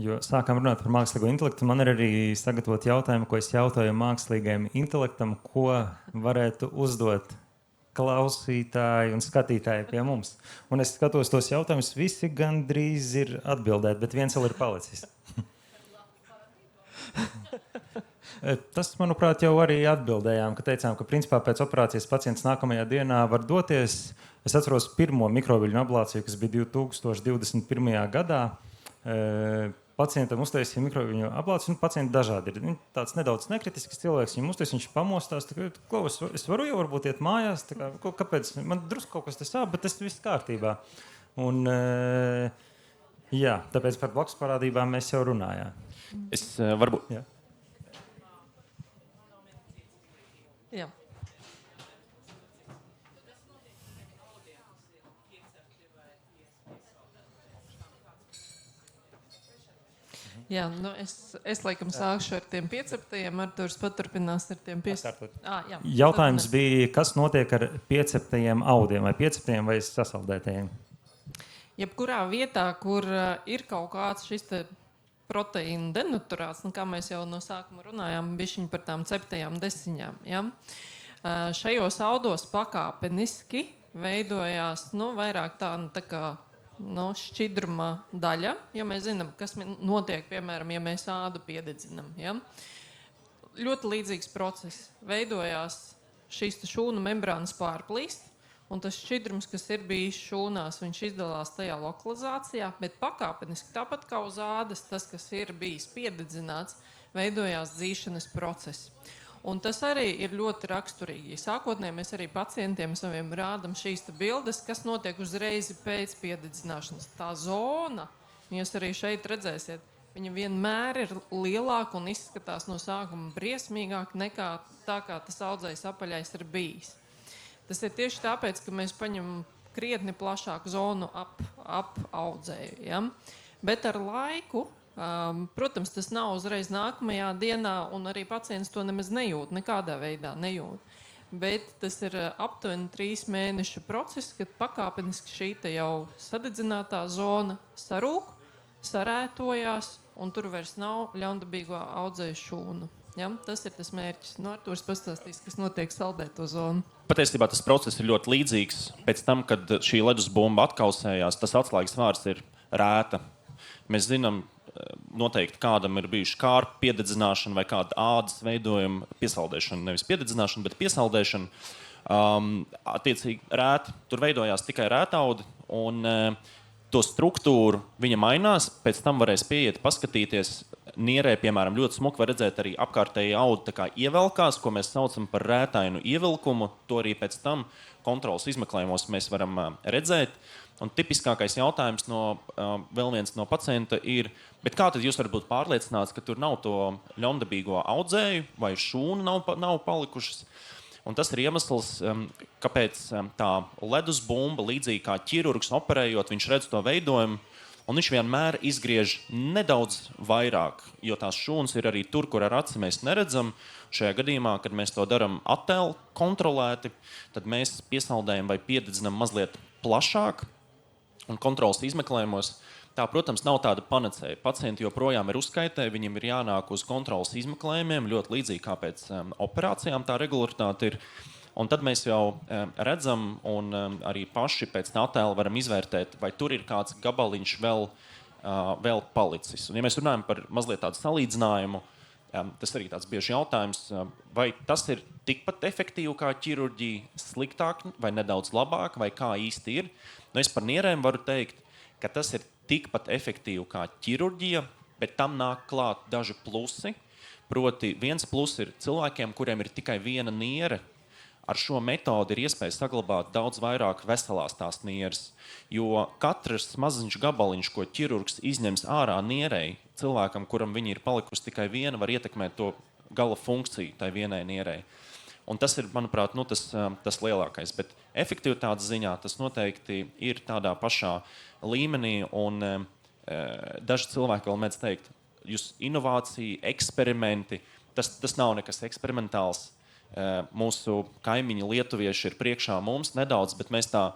Jo sākam runāt par mākslīgo intelektu, man ir arī sagatavot jautājumu, ko es jautāju mākslīgajam intelektam, ko varētu uzdot klausītāji un skatītāji pie mums. Un es skatos tos jautājumus, visi gandrīz ir atbildēti, bet viens vēl ir palicis. Tas, manuprāt, jau arī atbildējām, ka teicām, ka principā pēc operācijas pacients nākamajā dienā var doties. Es atceros pirmo mikroviļņu ablāciju, kas bija 2021. gadā. Pacientam uztaisīja mikroviļņu ablāciju, un pacienti dažādi ir. Viņš tāds nedaudz nekritisks cilvēks, viņam uztaisīja, viņš pamostās, tā kā, es varu jau varbūt iet mājās, tā kā, kāpēc, man drusku kaut kas te sāp, bet tas viss kārtībā. Un, jā, tāpēc par blakus parādībām mēs jau runājām. Es varbūt... Jā. Jā. Jā, nu es laikam sākšu ar tiem pieceptajiem, Arturs paturpinās ar tiem jā. Jautājums bija, kas notiek ar pieceptajiem audiem, vai pieceptajiem vai sasaldētajiem? Jebkurā vietā, kur ir kaut kāds šis te proteīna denaturāts, kā mēs jau no sākuma runājām, bišķiņ par tām ceptajām desiņām. Ja? Šajos audos pakāpeniski veidojās vairāk tā kā šķidruma daļa, jo mēs zinām, kas notiek, piemēram, ja mēs ādu piededzinam. Ja? Ļoti līdzīgs process. Veidojās šīs šūnu membrānas pārplīst, un tas šķidrums, kas ir bijis šūnās, viņš izdalās tajā lokalizācijā, bet pakāpeniski, tāpat kā uz ādas, tas, kas ir bijis piededzināts, veidojās dzīšanas process. Un tas arī ir ļoti raksturīgi. Sākotnēji mēs arī pacientiem saviem rādam šīs bildes, kas notiek uzreiz pēc piededzināšanas. Tā zona, jūs arī šeit redzēsiet, viņa vienmēr ir lielāka un izskatās no sākuma briesmīgāk nekā tā, kā tas audzējs apaļais ir bijis. Tas ir tieši tāpēc, ka mēs paņemam krietni plašāku zonu ap audzēju. Ja? Bet ar laiku, protams, tas nav uzreiz nākamajā dienā, un arī pacients to nemaz nejūt, nekādā veidā nejūt. Bet tas ir aptuveni 3 mēnešu process, kad pakāpeniski šī jau sadedzinātā zona sarūk, sarētojās, un tur vairs nav ļaundabīgo audzēju šūnu. Ja? Tas ir tas mērķis. Arturs pastāstīs, kas notiek saldēto zonu. Patiesībā tas process ir ļoti līdzīgs. Pēc tam, kad šī ledusbumba atkausējās, tas atslēgas vārds ir rēta. Mēs zinām, noteikti kādam ir bijuši kārpa piededzināšana vai kāda ādas veidojuma piesaldēšana. Nevis piededzināšana, bet piesaldēšana. Attiecīgi rēti. Tur veidojās tikai rētaudi, un to struktūru viņa mainās. Pēc tam varēs pieiet, paskatīties. Nierē, piemēram, ļoti smuki var redzēt arī apkārtēji audu tā kā ievelkās, ko mēs saucam par rētainu ievilkumu. To arī pēc tam kontrolas izmeklējumos mēs varam redzēt. Un tipiskākais jautājums vēl viens no pacienta ir, bet kā tad jūs varat būt pārliecināts, ka tur nav to ļaundabīgo audzēju vai šūnu nav palikušas? Un tas ir iemesls, kāpēc tā ledus bumba, līdzīgi kā ķirurgs operējot, viņš redz to veidojumu, un viņš vienmēr izgriež nedaudz vairāk, jo tās šūnas ir arī tur, kur ar aci mēs neredzam. Šajā gadījumā, kad mēs to darām attēlu kontrolēti, tad mēs piesaldējam vai piededzinam mazliet plašāk, un kontrolas izmeklējumos tā, protams, nav tāda panacēja. Pacienti joprojām ir uzskaitē, viņiem ir jānāk uz kontrolas izmeklējumiem, ļoti līdzīgi kā pēc operācijām tā regularitāte ir. Un tad mēs jau redzam, un arī paši pēc tā attēla varam izvērtēt, vai tur ir kāds gabaliņš vēl palicis. Un ja mēs runājam par mazliet tādu salīdzinājumu, tas arī tāds bieži jautājums, vai tas ir tikpat efektīvi kā ķirurģija, sliktāk vai nedaudz labāk, vai kā īsti ir. Nu, es par nierēm varu teikt, ka tas ir tikpat efektīvi kā ķirurģija, bet tam nāk klāt daži plusi. Proti, viens plus ir cilvēkiem, kuriem ir tikai viena niere. Ar šo metodi ir iespēja saglabāt daudz vairāk veselās tās nieres, jo katrs maziņš gabaliņš, ko ķirurgs izņems ārā nierei, cilvēkam, kuram viņi ir palikusi tikai viena, var ietekmēt to gala funkciju tai vienai nierei. Un tas ir, manuprāt, tas lielākais. Bet efektivitātes ziņā tas noteikti ir tādā pašā līmenī, un daži cilvēki vēl mēdz teikt, jūs inovācija, eksperimenti, tas nav nekas eksperimentāls. Mūsu kaimiņi lietuvieši ir priekšā mums nedaudz, bet mēs tā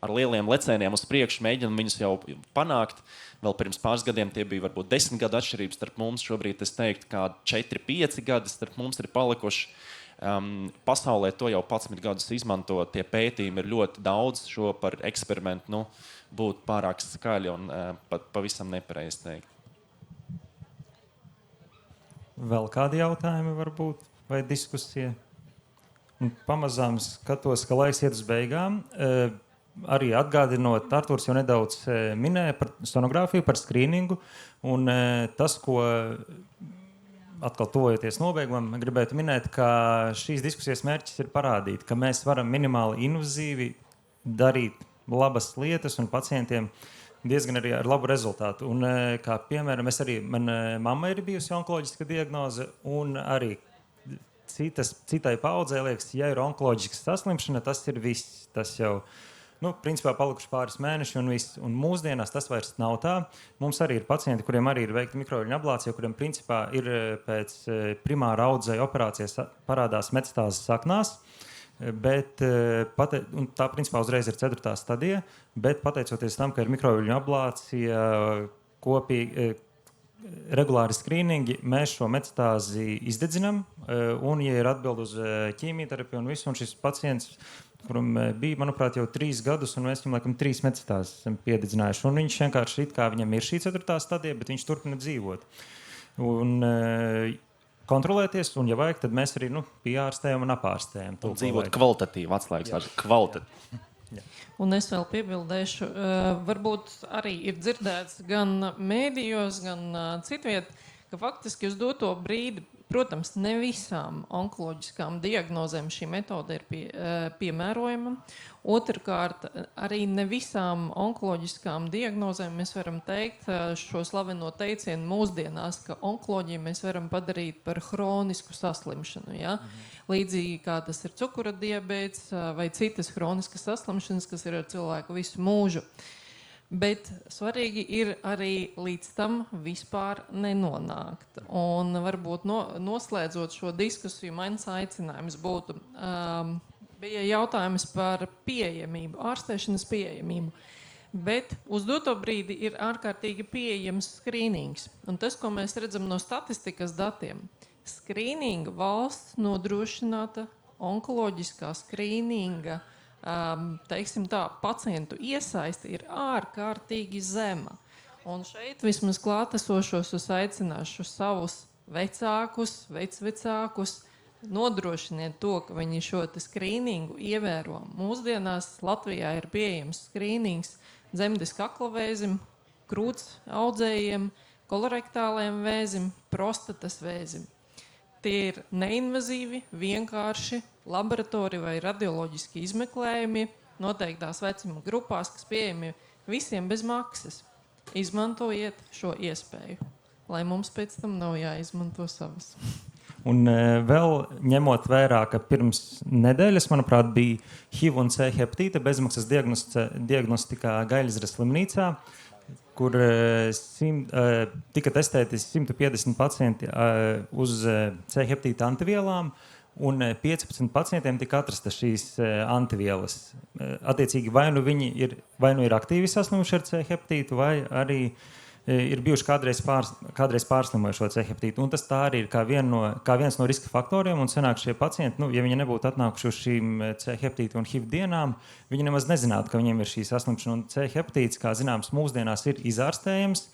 ar lieliem lecēniem uz priekšu mēģinām viņus jau panākt. Vēl pirms pāris gadiem tie bija varbūt 10 gadu atšķirības starp mums. Šobrīd es teiktu, kā 4-5 gadi starp mums ir palikuši. Pasaulē to jau 11 gadus izmanto. Tie pētījumi ir ļoti daudz. Šo par eksperimentu būtu pārāk skaļi un pat pavisam nepareizi teikt. Vēl kādi jautājumi varbūt vai diskusija? Un pamazām skatos, ka laiks iet uz beigām. Arī atgādinot, Artūrs jau nedaudz minēja par sonogrāfiju, par skrīningu. Un tas, ko atkal tuvojoties nobeigumam, gribētu minēt, ka šīs diskusijas mērķis ir parādīt, ka mēs varam minimāli invazīvi darīt labas lietas un pacientiem diezgan arī ar labu rezultātu. Un, kā piemēram, man mamma ir bijusi onkoloģiska diagnoze, un arī citai paudzei liekas, ja ir onkoloģiska saslimšana, tas ir viss. Tas jau, principā palikuši pāris mēneši un viss. Un mūsdienās tas vairs nav tā. Mums arī ir pacienti, kuriem arī ir veikta mikroviļņu ablācija, kuriem principā ir pēc primāra audzēja operācijas parādās metastāzes saknās. Bet tā principā uzreiz ir 4. stadija, bet pateicoties tam, ka ir mikroviļņu ablācija, kopīgi regulāri skrīningi, mēs šo metastāzi izdedzinām, un, ja ir atbild uz ķīmijterapiju un visu, un šis pacients, kuram bija, manuprāt, jau 3 gadus, un mēs viņam, laikam, 3 metastāzes esam piededzinājuši, un viņš vienkārši it kā viņam ir šī 4. stadija, bet viņš turpina dzīvot. Un kontrolēties, un, ja vajag, tad mēs arī pieārstējam un apārstējam. Un dzīvot kvalitatīvi, atslēgas kvalitatīvi. Un es vēl piebildēšu, varbūt arī ir dzirdēts gan mēdījos, gan citviet, ka faktiski uz doto brīdi, protams, ne visām onkoloģiskām diagnozēm šī metode ir piemērojama. Otrkārt, arī ne visām onkoloģiskām diagnozēm mēs varam teikt šo slaveno teicienu mūsdienās, ka onkoloģiju mēs varam padarīt par hronisku saslimšanu. Ja? Līdzīgi kā tas ir cukura diabēts vai citas hroniskas saslimšanas, kas ir ar cilvēku visu mūžu. Bet svarīgi ir arī līdz tam vispār nenonākt. Un varbūt noslēdzot šo diskusiju, mans aicinājums būtu, bija jautājums par pieejamību, ārstēšanas pieejamību. Bet uz doto brīdi ir ārkārtīgi pieejams skrīnings. Un tas, ko mēs redzam no statistikas datiem, skrīninga valsts nodrošināta onkoloģiskā skrīninga teiksim tā, pacientu iesaisti ir ārkārtīgi zema. Un šeit vismaz klātesošos es aicināšu savus vecākus, vecvecākus, nodrošiniet to, ka viņi šo skrīningu ievēro. Mūsdienās Latvijā ir pieejams skrīnings dzemdes kaklavēzim, krūts audzējiem, kolorektāliem vēzim, prostatas vēzim. Tie ir neinvazīvi, vienkārši laboratorija vai radioloģiski izmeklējumi noteiktās vecuma grupās, kas pieejami visiem bez maksas. Izmantojiet šo iespēju, lai mums pēc tam nav jāizmanto savas. Un vēl ņemot vērā, ka pirms nedēļas, manuprāt, bija HIV un C hepatīta bezmaksas diagnostikā Gaļasdras slimnīcā, kur tika testēti 150 pacienti uz C hepatīta antivielām, un 15 pacientiem tika atrastas šīs antivielas. Attiecīgi, vai nu ir aktīvi saslimuši ar C hepatītu, vai arī ir bijuši kādreiz pārslimojuši šo C hepatītu. Un tas tā arī ir kā viens no riska faktoriem, un sanāk šie pacienti, ja viņi nebūtu atnākuši uz šīm C hepatītu un HIV dienām, viņi nemaz nezinātu, ka viņiem ir šī saslimšana. Un C hepatīts, kā zināms, mūsdienās ir izārstējams.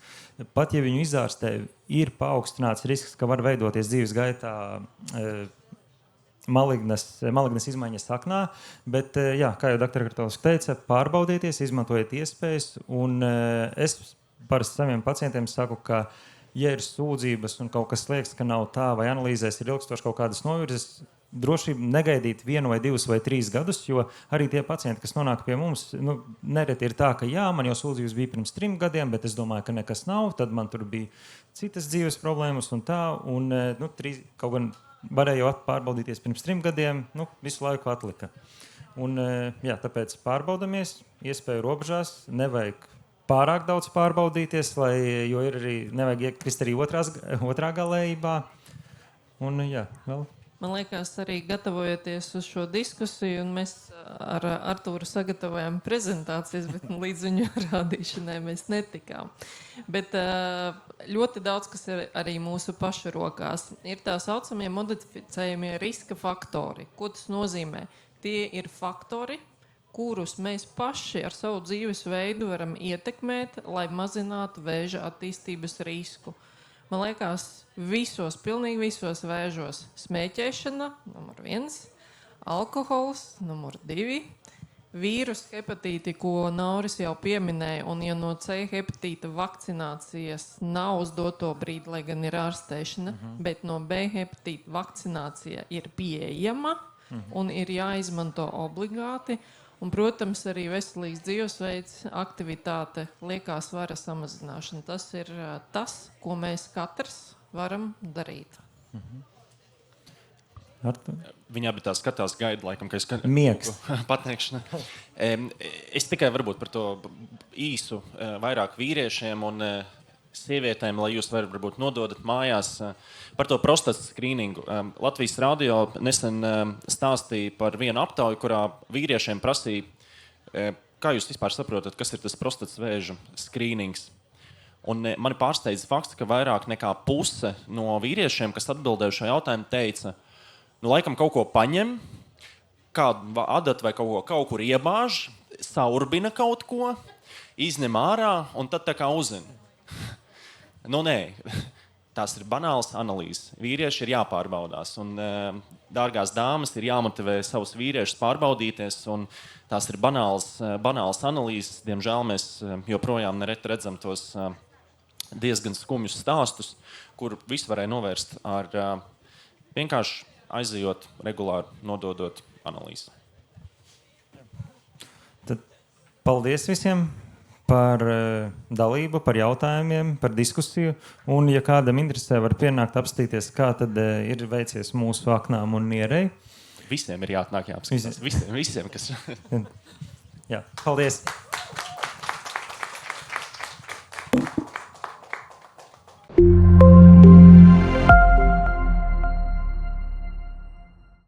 Pat ja viņu izārstē, ir paaugstināts risks, ka var veidoties dzīves gaitā malignas izmaiņas saknā, bet, jā, kā jau dr. Kratovs teica, pārbaudieties, izmantojiet iespējas, un es parasti saviem pacientiem saku, ka, ja ir sūdzības un kaut kas liekas, ka nav tā, vai analīzēs ir ilgstoši kaut kādas novirzes, droši negaidīt 1 vai 2 vai 3 gadus, jo arī tie pacienti, kas nonāk pie mums, nereti ir tā, ka jā, man jau sūdzības bija pirms 3 gadiem, bet es domāju, ka nekas nav, tad man tur bija citas dzīves problēmas un tā, un kaut gan varēja jau pārbaudīties pirms 3 gadiem, visu laiku atlika. Un, jā, tāpēc pārbaudamies, iespēju robežās, nevajag pārāk daudz pārbaudīties, jo ir arī, nevajag iekrist arī otrā galējībā. Un, jā, vēl. Man liekas, arī gatavojoties uz šo diskusiju, un mēs ar Artūru sagatavojām prezentācijas, bet līdz viņu rādīšanai mēs netikām. Bet ļoti daudz, kas ir arī mūsu pašu rokās, ir tā saucamie modificējamie riska faktori. Ko tas nozīmē? Tie ir faktori, kurus mēs paši ar savu dzīvesveidu varam ietekmēt, lai mazinātu vēža attīstības risku. Man liekas, pilnīgi visos vēžos smēķēšana, numur 1, alkohols, numur 2, vīrusu hepatīti, ko Nauris jau pieminēja, un ja no C hepatīta vakcinācijas nav uz doto brīdi, lai gan ir ārstēšana, bet no B hepatīta vakcinācija ir pieejama un ir jāizmanto obligāti. Un, protams, arī veselīgs dzīvesveids, aktivitāte, liekā svara samazināšana. Tas ir tas, ko mēs katrs varam darīt. Viņa abi tā skatās, gaida, laikam, ka es Miegs. Pateikšana. Es tikai varbūt par to īsu vairāk vīriešiem un sievietēm, lai jūs varbūt nododat mājās par to prostatas skrīningu. Latvijas radio nesen stāstīja par vienu aptauju, kurā vīriešiem prasīja, kā jūs vispār saprotat, kas ir tas prostatas vēža skrīnings. Un mani pārsteidza fakts, ka vairāk nekā puse no vīriešiem, kas atbildēja šo jautājumu, teica, laikam kaut ko paņem, kādu adatu vai kaut kur iebāž, saurbina kaut ko, izņem ārā un tad tā kā uzzina. Nē, tās ir banālas analīzes. Vīrieši ir jāpārbaudās. Un, dārgās dāmas, ir jāmotivē savus vīriešus pārbaudīties. Un tās ir banālas analīzes. Diemžēl mēs joprojām nereti redzam tos diezgan skumjus stāstus, kur visu varēja novērst ar vienkārši aizejot regulāri, nododot analīzes. Tad paldies visiem par dalību, par jautājumiem, par diskusiju. Un, ja kādam interesē, var pienākt apstīties, kā tad ir veicies mūsu aknām un nierei. Visiem ir jāatnāk jāapskatās. Visiem, kas... Jā, paldies!